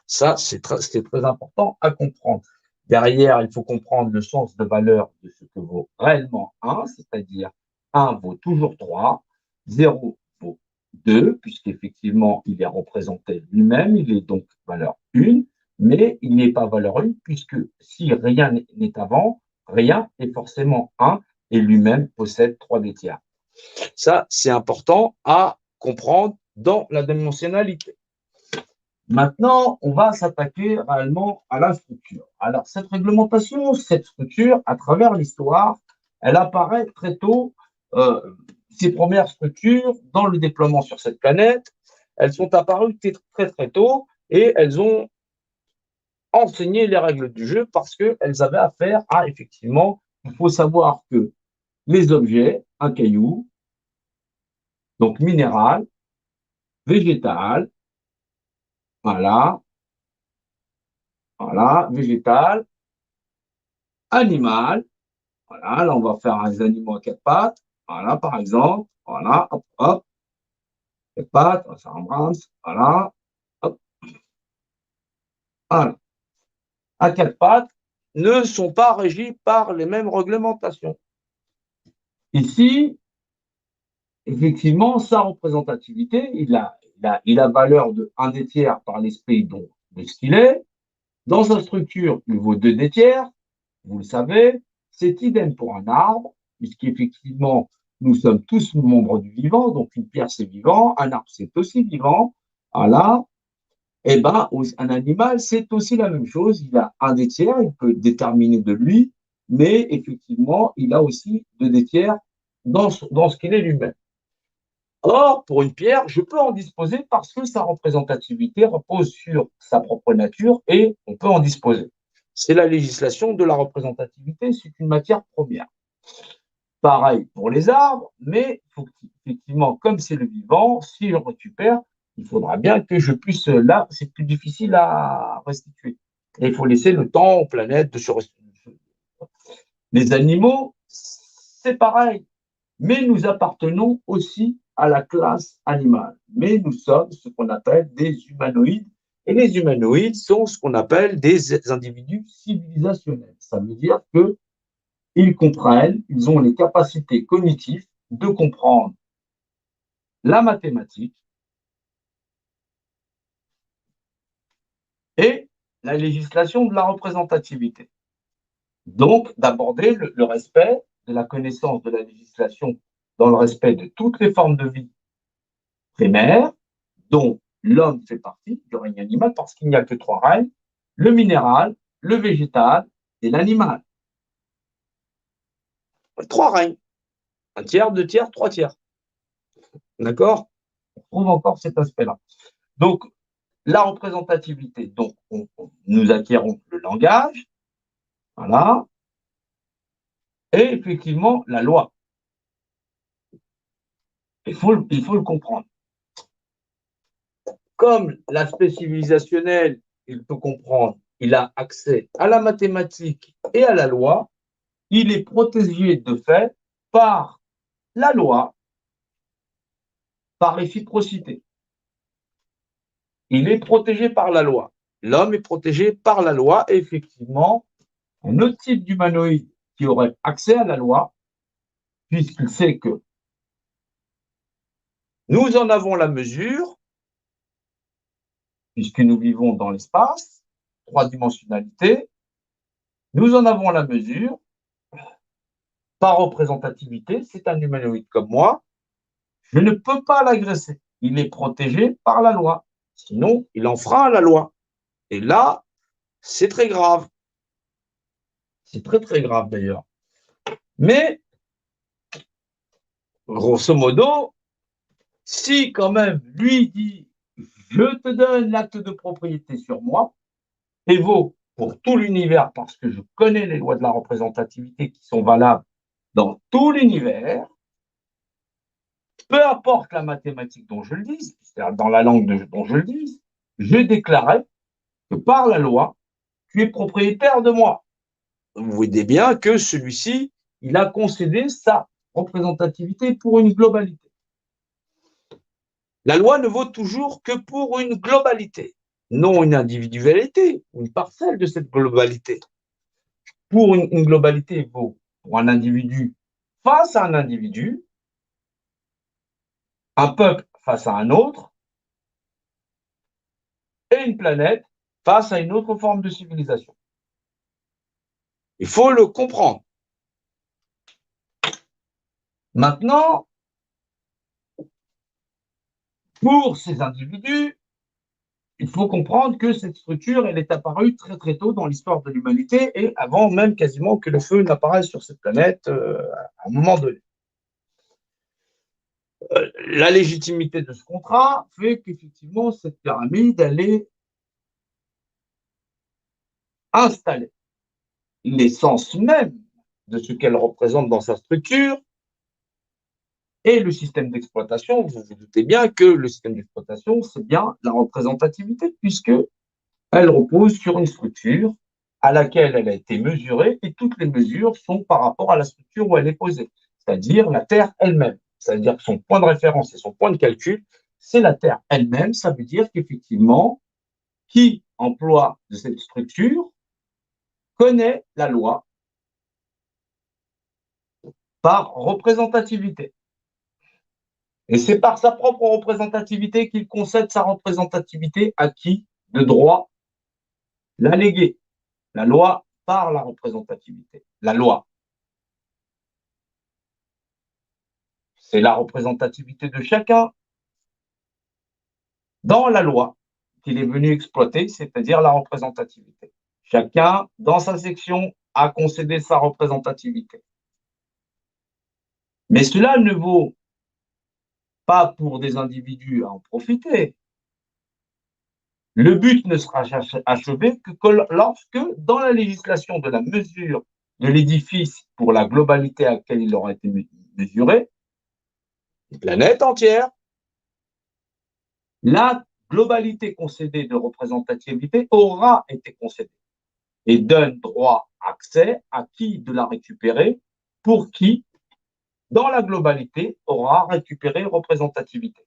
Ça, c'est très important à comprendre. Derrière, il faut comprendre le sens de valeur de ce que vaut réellement 1, c'est-à-dire 1 vaut toujours 3, 0 vaut 2, puisqu'effectivement, il est représenté lui-même, il est donc valeur 1. mais il n'est pas valeur 1, puisque si rien n'est avant, rien est forcément 1, et lui-même possède 3 des tiers. Ça, c'est important à comprendre dans la dimensionnalité. Maintenant, on va s'attaquer réellement à la structure. Alors, cette réglementation, cette structure, à travers l'histoire, elle apparaît très tôt. Ces premières structures, dans le déploiement sur cette planète, elles sont apparues très tôt et elles ont enseigné les règles du jeu parce qu'elles avaient affaire à, effectivement, il faut savoir que les objets, un caillou, donc minéral, végétal, voilà, végétal, animal, voilà, là on va faire des animaux à 4 pattes, voilà, par exemple, voilà, hop, hop, 4 pattes, on va faire un Brahms, voilà, hop, voilà. À 4 pattes ne sont pas régis par les mêmes réglementations. Ici, effectivement, sa représentativité, il a valeur de 1 des tiers par l'esprit de ce qu'il est. Dans sa structure, il vaut 2 des tiers, vous le savez. C'est idem pour un arbre, puisqu'effectivement, nous sommes tous membres du vivant, donc une pierre c'est vivant, un arbre c'est aussi vivant. Voilà. Et ben, un animal, c'est aussi la même chose. Il a 1 des tiers, il peut déterminer de lui, mais effectivement, il a aussi 2 des tiers dans ce qu'il est lui-même. Or, pour une pierre, je peux en disposer parce que sa représentativité repose sur sa propre nature et on peut en disposer. C'est la législation de la représentativité, c'est une matière première. Pareil pour les arbres, mais effectivement, comme c'est le vivant, si je récupère, il faudra bien que je puisse, là, c'est plus difficile à restituer. Et il faut laisser le temps aux planètes de se restituer. Les animaux, c'est pareil, mais nous appartenons aussi à la classe animale. Mais nous sommes ce qu'on appelle des humanoïdes, et les humanoïdes sont ce qu'on appelle des individus civilisationnels. Ça veut dire qu'ils comprennent, ils ont les capacités cognitives de comprendre la mathématique et la législation de la représentativité. Donc, d'aborder le respect de la connaissance de la législation dans le respect de toutes les formes de vie primaires, dont l'homme fait partie du règne animal, parce qu'il n'y a que 3 règnes, le minéral, le végétal et l'animal. 3 règnes. 1 tiers, 2 tiers, 3 tiers. D'accord? On trouve encore cet aspect-là. Donc, la représentativité, donc, nous acquérons le langage, voilà, et effectivement, la loi. Il faut le comprendre. Comme l'aspect civilisationnel, il peut comprendre, il a accès à la mathématique et à la loi, il est protégé de fait par la loi, par réciprocité. Il est protégé par la loi. L'homme est protégé par la loi, et effectivement, un autre type d'humanoïde qui aurait accès à la loi, puisqu'il sait que nous en avons la mesure, puisque nous vivons dans l'espace, 3 dimensionnalités, nous en avons la mesure, par représentativité, c'est un humanoïde comme moi, je ne peux pas l'agresser. Il est protégé par la loi. Sinon, il enfreint la loi. Et là, c'est très grave. C'est très, très grave d'ailleurs. Mais, grosso modo, si quand même lui dit je te donne l'acte de propriété sur moi, et vaut pour tout l'univers parce que je connais les lois de la représentativité qui sont valables dans tout l'univers, peu importe la mathématique dont je le dise, c'est-à-dire dans la langue dont je le dise, je déclarais que par la loi, tu es propriétaire de moi. Vous voyez bien que celui-ci, il a concédé sa représentativité pour une globalité. La loi ne vaut toujours que pour une globalité, non une individualité, une parcelle de cette globalité. Pour une globalité vaut pour un individu face à un individu, un peuple face à un autre, et une planète face à une autre forme de civilisation. Il faut le comprendre. Maintenant, pour ces individus, il faut comprendre que cette structure, elle est apparue très très tôt dans l'histoire de l'humanité et avant même quasiment que le feu n'apparaisse sur cette planète à un moment donné. La légitimité de ce contrat fait qu'effectivement, cette pyramide, elle est installée. L'essence même de ce qu'elle représente dans sa structure et le système d'exploitation, vous vous doutez bien que le système d'exploitation, c'est bien la représentativité, puisque elle repose sur une structure à laquelle elle a été mesurée et toutes les mesures sont par rapport à la structure où elle est posée, c'est-à-dire la Terre elle-même. C'est-à-dire que son point de référence et son point de calcul, c'est la Terre elle-même. Ça veut dire qu'effectivement, qui emploie cette structure connaît la loi par représentativité. Et c'est par sa propre représentativité qu'il concède sa représentativité à qui de droit l'a légué. La loi par la représentativité. La loi. C'est la représentativité de chacun dans la loi qu'il est venu exploiter, c'est-à-dire la représentativité. Chacun, dans sa section, a concédé sa représentativité. Mais cela ne vaut pas pour des individus à en profiter. Le but ne sera achevé que lorsque, dans la législation de la mesure de l'édifice pour la globalité à laquelle il aura été mesuré, une planète entière, la globalité concédée de représentativité aura été concédée et donne droit, accès à qui de la récupérer, pour qui, dans la globalité, aura récupéré représentativité.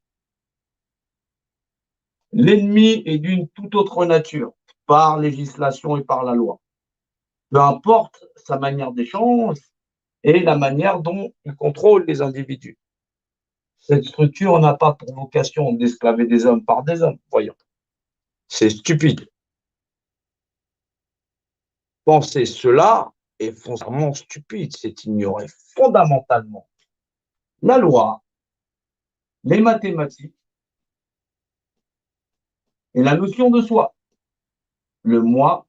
L'ennemi est d'une toute autre nature, par législation et par la loi. Peu importe sa manière d'échange et la manière dont il contrôle les individus. Cette structure n'a pas pour vocation d'esclaver des hommes par des hommes, voyons. C'est stupide. Penser cela est foncièrement stupide, c'est ignorer fondamentalement la loi, les mathématiques et la notion de soi, le moi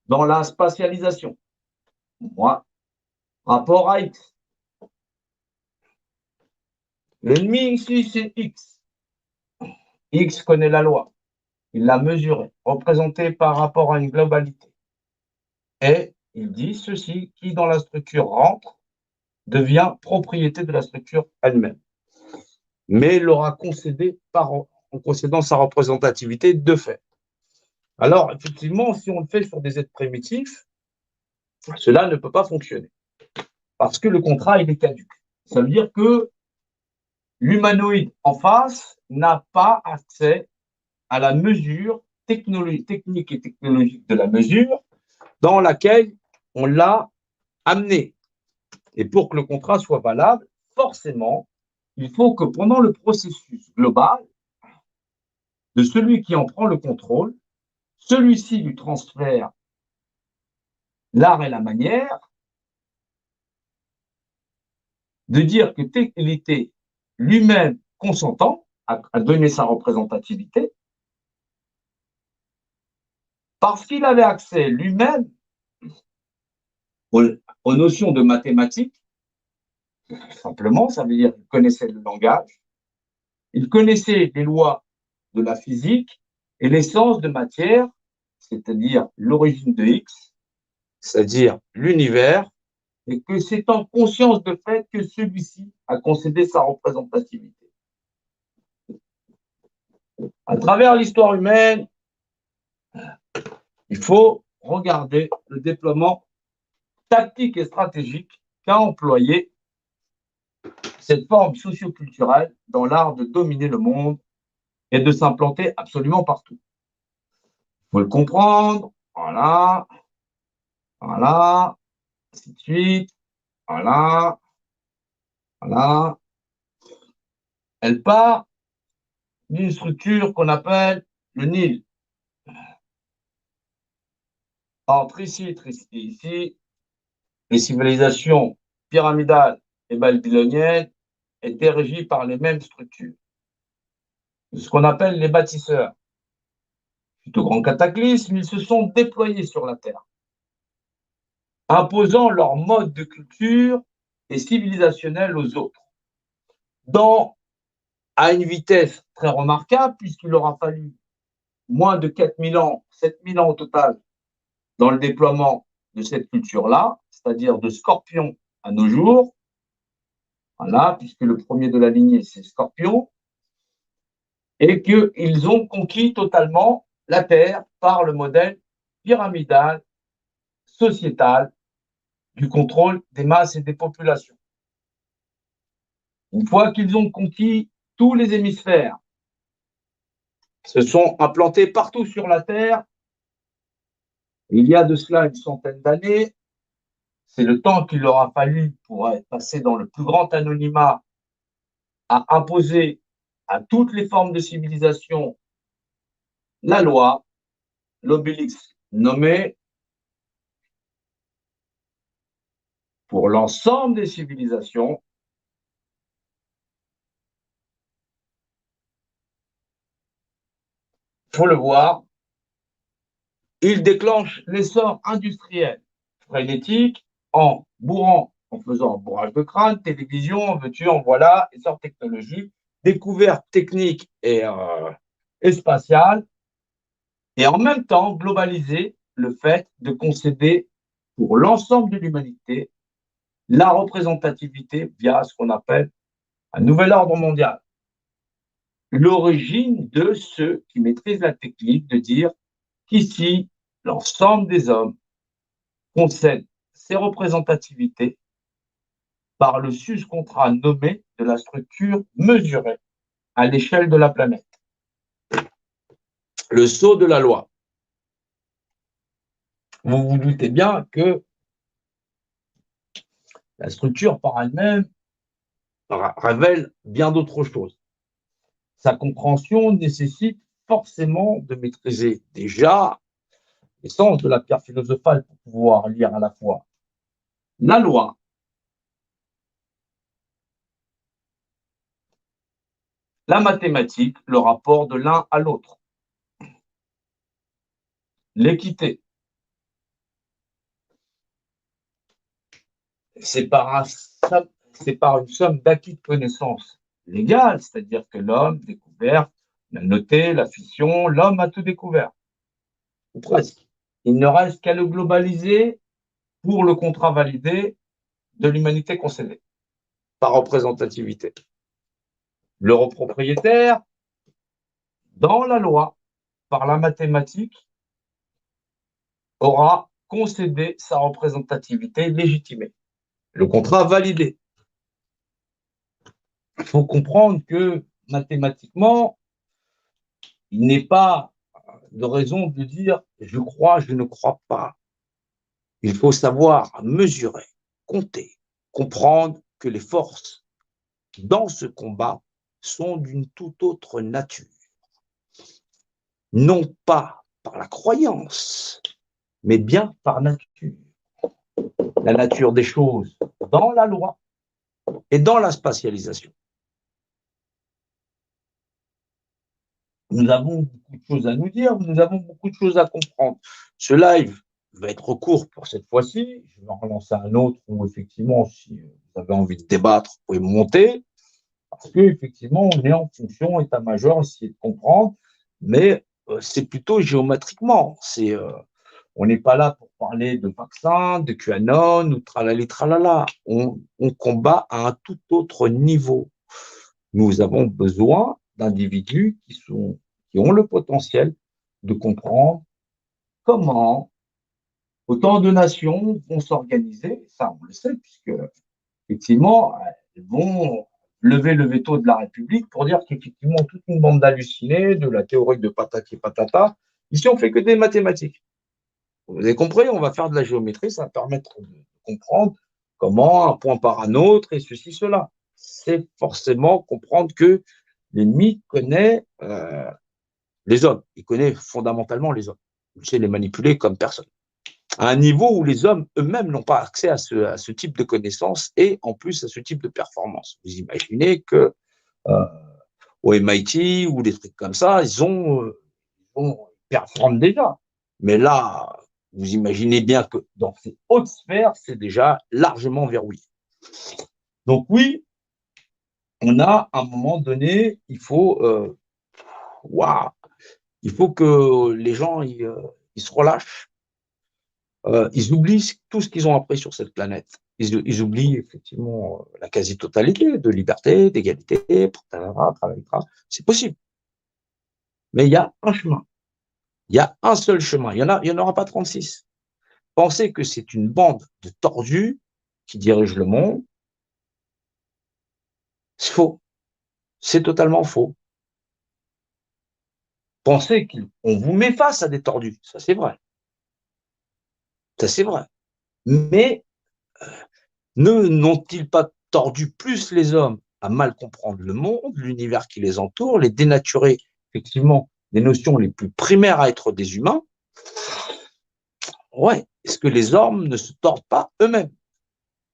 dans la spatialisation. Moi, rapport à X. L'ennemi ici, c'est X. X connaît la loi. Il l'a mesurée, représentée par rapport à une globalité. Et il dit ceci, qui dans la structure rentre, devient propriété de la structure elle-même. Mais il l'aura concédé en concédant sa représentativité de fait. Alors, effectivement, si on le fait sur des êtres primitifs, cela ne peut pas fonctionner. Parce que le contrat, il est caduc. Ça veut dire que l'humanoïde en face n'a pas accès à la mesure technique et technologique de la mesure dans laquelle on l'a amené. Et pour que le contrat soit valable, forcément, il faut que pendant le processus global de celui qui en prend le contrôle, celui-ci lui transfère l'art et la manière de dire que il était lui-même consentant à donner sa représentativité parce qu'il avait accès lui-même aux notions de mathématiques. Simplement, ça veut dire qu'il connaissait le langage, il connaissait les lois de la physique et l'essence de matière, c'est-à-dire l'origine de X, c'est-à-dire l'univers, et que c'est en conscience de fait que celui-ci a concédé sa représentativité. À travers l'histoire humaine, il faut regarder le déploiement tactique et stratégique qu'a employé cette forme socioculturelle dans l'art de dominer le monde et de s'implanter absolument partout. Il faut le comprendre, voilà, voilà, ainsi de suite, voilà, voilà. Elle part d'une structure qu'on appelle le Nil. entre ici et ici, les civilisations pyramidales et babyloniennes étaient régies par les mêmes structures, ce qu'on appelle les bâtisseurs. Suite au grand cataclysme, ils se sont déployés sur la Terre, imposant leur mode de culture et civilisationnel aux autres, à une vitesse très remarquable, puisqu'il aura fallu moins de 4000 ans, 7000 ans au total, dans le déploiement de cette culture-là, c'est-à-dire de Scorpion à nos jours, voilà, puisque le premier de la lignée, c'est Scorpion, et qu'ils ont conquis totalement la Terre par le modèle pyramidal, sociétal, du contrôle des masses et des populations. Une fois qu'ils ont conquis tous les hémisphères, se sont implantés partout sur la Terre, il y a de cela une centaine d'années, c'est le temps qu'il leur a fallu pour être passé dans le plus grand anonymat à imposer à toutes les formes de civilisation la loi, l'obélix nommé pour l'ensemble des civilisations. Il faut le voir, il déclenche l'essor industriel frénétique en bourrant, en faisant un bourrage de crâne, télévision, en veux-tu, en voilà, essor technologique, découverte technique et spatiale, et en même temps globaliser le fait de concéder pour l'ensemble de l'humanité la représentativité via ce qu'on appelle un nouvel ordre mondial. L'origine de ceux qui maîtrisent la technique de dire qu'ici, l'ensemble des hommes concède ces représentativités par le sus-contrat nommé de la structure mesurée à l'échelle de la planète. Le sceau de la loi. Vous vous doutez bien que la structure par elle-même révèle bien d'autres choses. Sa compréhension nécessite forcément de maîtriser déjà l'essence de la pierre philosophale pour pouvoir lire à la fois la loi, la mathématique, le rapport de l'un à l'autre, l'équité. C'est par une somme d'acquis de connaissances légales, c'est-à-dire que l'homme découvert, la noté, la fission, l'homme a tout découvert, ou presque. Il ne reste qu'à le globaliser pour le contrat validé de l'humanité concédée, par représentativité. L'europropriétaire, dans la loi, par la mathématique, aura concédé sa représentativité légitimée. Le contrat validé. Il faut comprendre que mathématiquement, il n'est pas de raison de dire je crois, je ne crois pas. Il faut savoir mesurer, compter, comprendre que les forces dans ce combat sont d'une toute autre nature. Non pas par la croyance, mais bien par nature. La nature des choses dans la loi et dans la spatialisation. Nous avons beaucoup de choses à nous dire, nous avons beaucoup de choses à comprendre. Ce live va être court pour cette fois-ci. Je vais en relancer un autre où, effectivement, si vous avez envie de débattre, vous pouvez monter. Parce qu'effectivement, on est en fonction état-major, essayer de comprendre, mais c'est plutôt géométriquement. On n'est pas là pour parler de vaccins, de QAnon ou tralali tralala. On combat à un tout autre niveau. Nous avons besoin d'individus qui ont le potentiel de comprendre comment autant de nations vont s'organiser. Ça, on le sait, puisque effectivement, elles vont lever le veto de la République pour dire qu'effectivement, toute une bande d'hallucinés, de la théorie de patati patata, ici, on fait que des mathématiques. Vous avez compris, on va faire de la géométrie, ça va permettre de comprendre comment un point par un autre et ceci, cela. C'est forcément comprendre que l'ennemi connaît les hommes. Il connaît fondamentalement les hommes. Il sait les manipuler comme personne. à un niveau où les hommes eux-mêmes n'ont pas accès à ce type de connaissances et en plus à ce type de performance. Vous imaginez que au MIT ou des trucs comme ça, ils performent déjà. Mais là, vous imaginez bien que dans ces hautes sphères, c'est déjà largement verrouillé. Donc oui, on a à un moment donné, il faut que les gens ils se relâchent, ils oublient tout ce qu'ils ont appris sur cette planète. Ils oublient effectivement la quasi-totalité de liberté, d'égalité, travail. C'est possible. Mais il y a un chemin. Il y a un seul chemin. Il y en aura pas 36. Pensez que c'est une bande de tordus qui dirige le monde. C'est faux. C'est totalement faux. Pensez qu'on vous met face à des tordus. Ça, c'est vrai. Ça, c'est vrai. Mais n'ont-ils pas tordu plus les hommes à mal comprendre le monde, l'univers qui les entoure, les dénaturer, effectivement, des notions les plus primaires à être des humains? Ouais. Est-ce que les hommes ne se tordent pas eux-mêmes?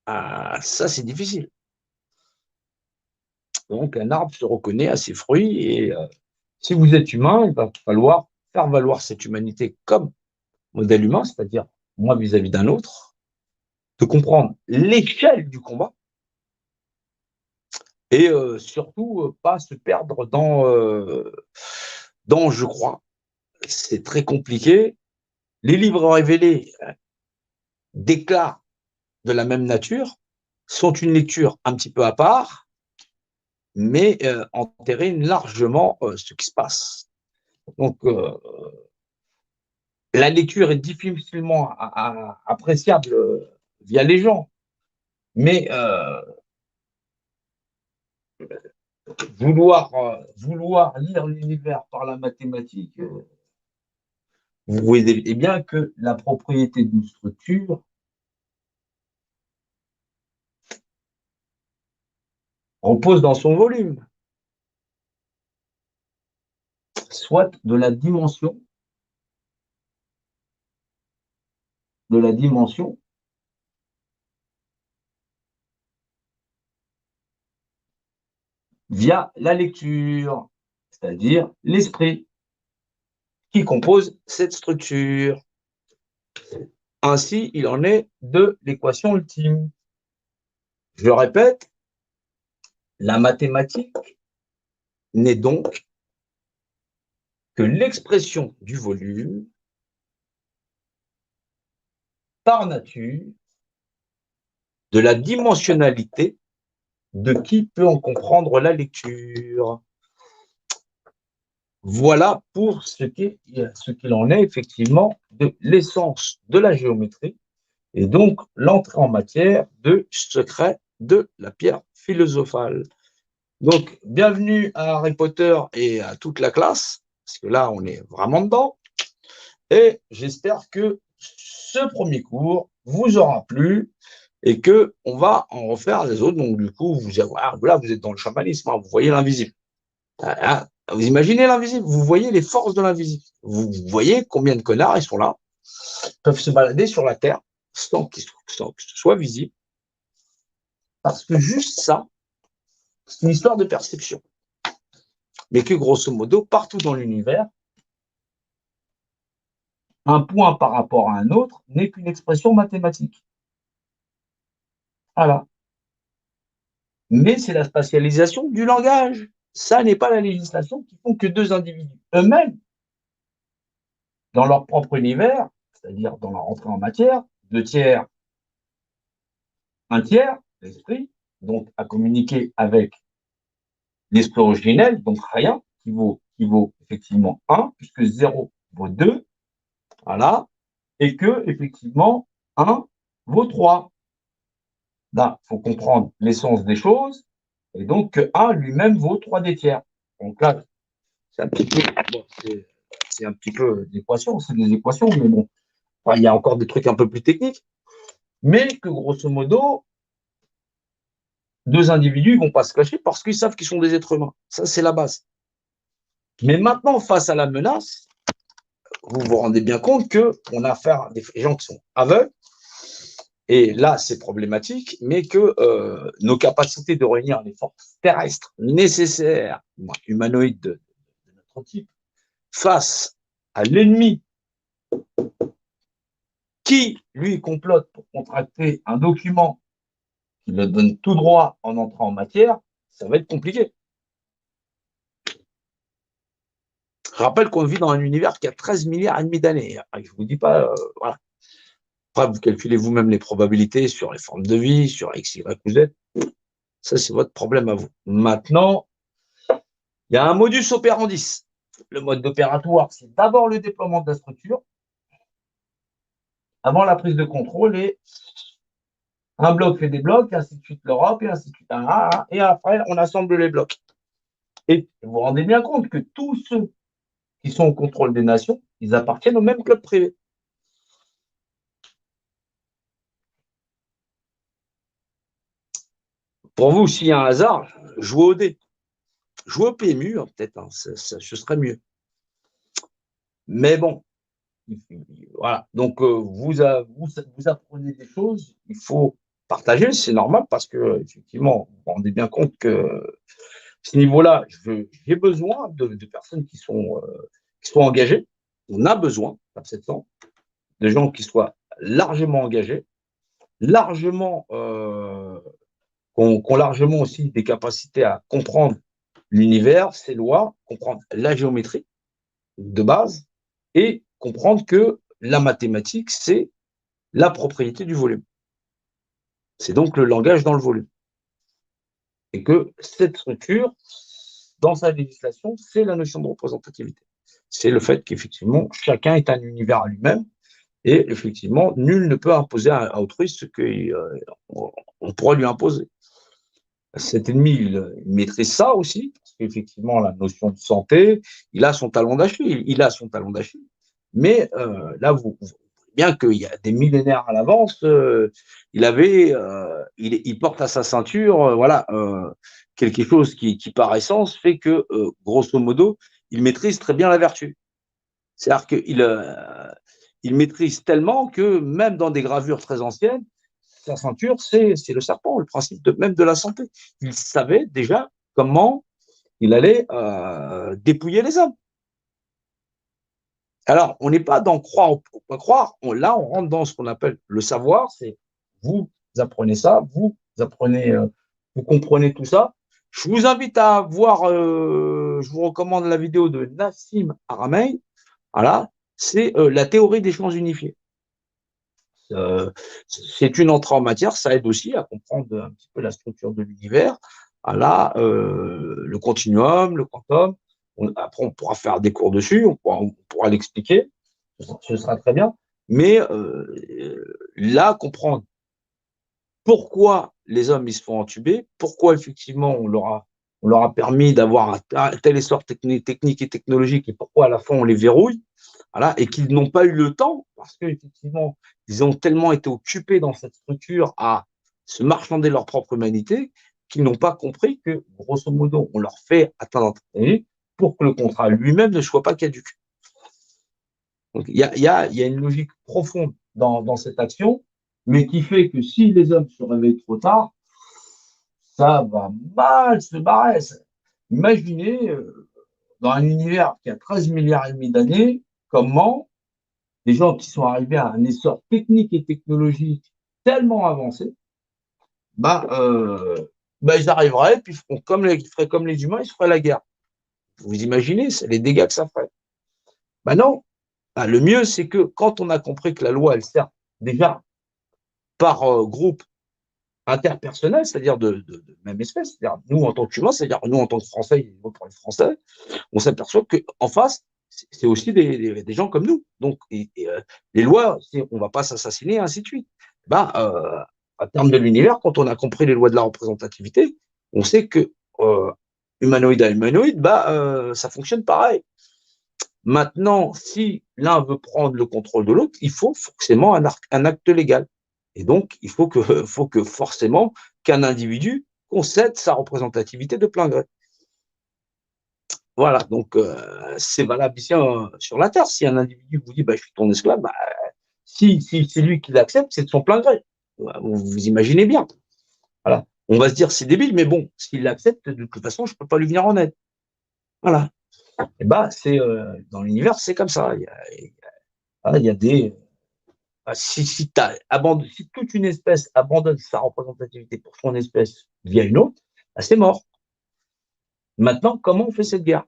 Ah, ça, c'est difficile. Donc, un arbre se reconnaît à ses fruits et si vous êtes humain, il va falloir faire valoir cette humanité comme modèle humain, c'est-à-dire moi vis-à-vis d'un autre, de comprendre l'échelle du combat et surtout pas se perdre dans je crois. C'est très compliqué. Les livres révélés d'éclats de la même nature sont une lecture un petit peu à part, mais enterrent largement ce qui se passe. Donc, la lecture est difficilement appréciable via les gens, mais vouloir lire l'univers par la mathématique, vous voyez bien que la propriété d'une structure repose dans son volume, soit de la dimension via la lecture, c'est-à-dire l'esprit qui compose cette structure. Ainsi, il en est de l'équation ultime. Je le répète, la mathématique n'est donc que l'expression du volume par nature de la dimensionnalité de qui peut en comprendre la lecture. Voilà pour ce qu'il en est effectivement de l'essence de la géométrie et donc l'entrée en matière de secret de la pierre philosophale. Donc, bienvenue à Harry Potter et à toute la classe, parce que là, on est vraiment dedans. Et j'espère que ce premier cours vous aura plu et qu'on va en refaire les autres. Donc, du coup, là, vous êtes dans le chamanisme, hein, vous voyez l'invisible. Vous imaginez l'invisible, vous voyez les forces de l'invisible. Vous voyez combien de connards ils sont là, peuvent se balader sur la Terre sans que ce soit visible. Parce que juste ça, c'est une histoire de perception. Mais que grosso modo, partout dans l'univers, un point par rapport à un autre n'est qu'une expression mathématique. Voilà. Mais c'est la spatialisation du langage. Ça n'est pas la législation qui font que deux individus eux-mêmes, dans leur propre univers, c'est-à-dire dans leur entrée en matière, 2 tiers, 1 tiers, l'esprit, donc à communiquer avec l'esprit originel, donc rien, qui vaut effectivement 1, puisque 0 vaut 2, voilà, et que, effectivement, 1 vaut 3. Là, il faut comprendre l'essence des choses, et donc que 1 lui-même vaut 3 des tiers. Donc là, c'est un petit peu, bon, c'est un petit peu d'équations, c'est des équations, mais bon, enfin, il y a encore des trucs un peu plus techniques, mais que grosso modo, 2 individus ne vont pas se cacher parce qu'ils savent qu'ils sont des êtres humains. Ça, c'est la base. Mais maintenant, face à la menace, vous vous rendez bien compte qu'on a affaire à des gens qui sont aveugles, et là, c'est problématique, mais que nos capacités de réunir les forces terrestres nécessaires, humanoïdes de notre type, face à l'ennemi qui, lui, complote pour contracter un document qui le donne tout droit en entrant en matière, ça va être compliqué. Je rappelle qu'on vit dans un univers qui a 13 milliards et demi d'années. Je ne vous dis pas, voilà. Après, vous calculez vous-même les probabilités sur les formes de vie, sur X, Y ou Z. Ça, c'est votre problème à vous. Maintenant, il y a un modus operandi. Le mode opératoire, c'est d'abord le déploiement de la structure, avant la prise de contrôle, et un bloc fait des blocs, et ainsi de suite l'Europe, et ainsi de suite. Et après, on assemble les blocs. Et vous vous rendez bien compte que tous ceux qui sont au contrôle des nations, ils appartiennent au même club privé. Pour vous, s'il y a un hasard, jouez au dé. Jouez au PMU, hein, peut-être, hein, ce serait mieux. Mais bon, voilà. Donc, vous apprenez des choses, il faut partager, c'est normal, parce que, effectivement, vous vous rendez bien compte que ce niveau-là, j'ai besoin de personnes qui sont engagées. On a besoin, à 700, de gens qui soient largement engagés, largement, qui ont largement aussi des capacités à comprendre l'univers, ses lois, comprendre la géométrie de base et comprendre que la mathématique, c'est la propriété du volume. C'est donc le langage dans le volume. Et que cette structure, dans sa législation, c'est la notion de représentativité. C'est le fait qu'effectivement, chacun est un univers à lui-même et effectivement, nul ne peut imposer à autrui ce qu'on pourra lui imposer. Cet ennemi, il maîtrise ça aussi, parce qu'effectivement, la notion de santé, il a son talon d'Achille, mais là, vous voyez bien qu'il y a des millénaires à l'avance, il porte à sa ceinture, voilà, quelque chose qui par essence fait que, grosso modo, il maîtrise très bien la vertu. C'est-à-dire qu'il maîtrise tellement que même dans des gravures très anciennes, sa ceinture, c'est le serpent, le principe même de la santé. Il savait déjà comment il allait dépouiller les hommes. Alors, on n'est pas dans croire ou pas croire, là, on rentre dans ce qu'on appelle le savoir, c'est vous apprenez ça, vous apprenez, vous comprenez tout ça. Je vous invite à voir, je vous recommande la vidéo de Nassim Haramein, voilà, c'est la théorie des champs unifiés. C'est une entrée en matière, ça aide aussi à comprendre un petit peu la structure de l'univers, voilà, le continuum, le quantum. Après, on pourra faire des cours dessus, on pourra l'expliquer, ce sera très bien. Mais là, comprendre pourquoi les hommes ils se font entuber, pourquoi effectivement on leur a permis d'avoir un tel essor technique et technologique, et pourquoi à la fin on les verrouille, voilà, et qu'ils n'ont pas eu le temps, parce qu'effectivement, ils ont tellement été occupés dans cette structure à se marchander leur propre humanité, qu'ils n'ont pas compris que, grosso modo, on leur fait atteindre un minute pour que le contrat lui-même ne soit pas caduque. Donc, il y a une logique profonde dans cette action, mais qui fait que si les hommes se réveillent trop tard, ça va mal se barrer. Imaginez, dans un univers qui a 13 milliards et demi d'années, comment des gens qui sont arrivés à un essor technique et technologique tellement avancé, ils arriveraient, puis ils feraient comme les humains, ils se feraient la guerre. Vous imaginez, c'est les dégâts que ça ferait. Non. Le mieux, c'est que quand on a compris que la loi, elle sert déjà par groupe interpersonnel, c'est-à-dire de même espèce, c'est-à-dire nous en tant qu'humains, c'est-à-dire nous en tant que Français, pour les Français, on s'aperçoit qu'en face, c'est aussi des gens comme nous. Donc, les lois, on ne va pas s'assassiner, ainsi de suite. À terme de l'univers, quand on a compris les lois de la représentativité, on sait que humanoïde à humanoïde, ça fonctionne pareil. Maintenant, si l'un veut prendre le contrôle de l'autre, il faut forcément un acte légal. Et donc, il faut que forcément qu'un individu concède sa représentativité de plein gré. Voilà, donc c'est valable ici sur la Terre. Si un individu vous dit bah, je suis ton esclave, bah, si c'est lui qui l'accepte, c'est de son plein gré. Vous imaginez bien. Voilà. On va se dire c'est débile, mais bon, s'il l'accepte, de toute façon, je ne peux pas lui venir en aide. Voilà. Et bah, c'est dans l'univers, c'est comme ça. Il y a des. Si toute une espèce abandonne sa représentativité pour son espèce via une autre, bah, c'est mort. Maintenant, comment on fait cette guerre?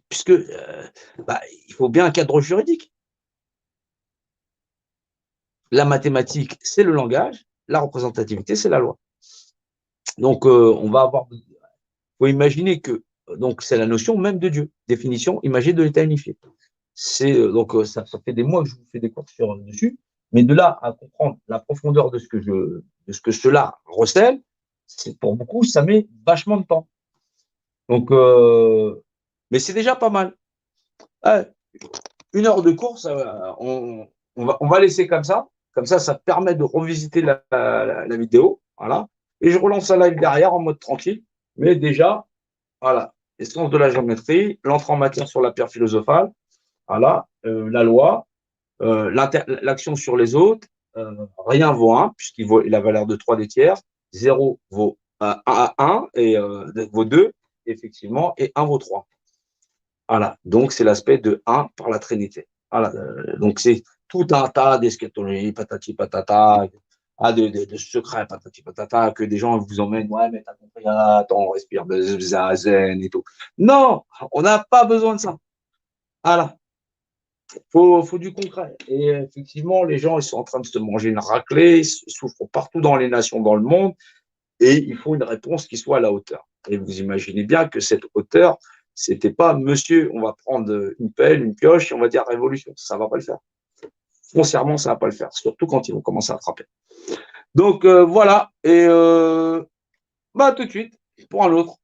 Puisque il faut bien un cadre juridique. La mathématique, c'est le langage, la représentativité, c'est la loi. Donc, on va avoir. Il faut imaginer que donc c'est la notion même de Dieu, définition imagée de l'état unifié. C'est donc ça fait des mois que je vous fais des cours dessus, mais de là à comprendre la profondeur de ce que cela recèle, c'est pour beaucoup ça met vachement de temps. Donc, mais c'est déjà pas mal. Une heure de cours, on va laisser comme ça. Comme ça permet de revisiter la vidéo. Voilà. Et je relance la live derrière en mode tranquille. Mais déjà, voilà, l'essence de la géométrie, l'entrée en matière sur la pierre philosophale, voilà, la loi, l'action sur les autres, rien vaut 1, puisqu'il vaut la valeur de 3 des tiers, 0 vaut 1 et vaut 2, effectivement, et 1 vaut 3. Voilà, donc c'est l'aspect de 1 par la Trinité. Voilà, donc c'est tout un tas d'eschatologie, patati patata, de secrets, patati patata, que des gens vous emmènent, ouais, mais t'as compris, attends, on respire, zen et tout. Non, on n'a pas besoin de ça. Voilà, faut du concret. Et effectivement, les gens, ils sont en train de se manger une raclée, ils souffrent partout dans les nations, dans le monde, et il faut une réponse qui soit à la hauteur. Et vous imaginez bien que cette hauteur, c'était pas monsieur, on va prendre une pelle, une pioche et on va dire révolution. Ça va pas le faire. Foncièrement, ça va pas le faire, surtout quand ils vont commencer à frapper. Donc voilà, et tout de suite pour un autre.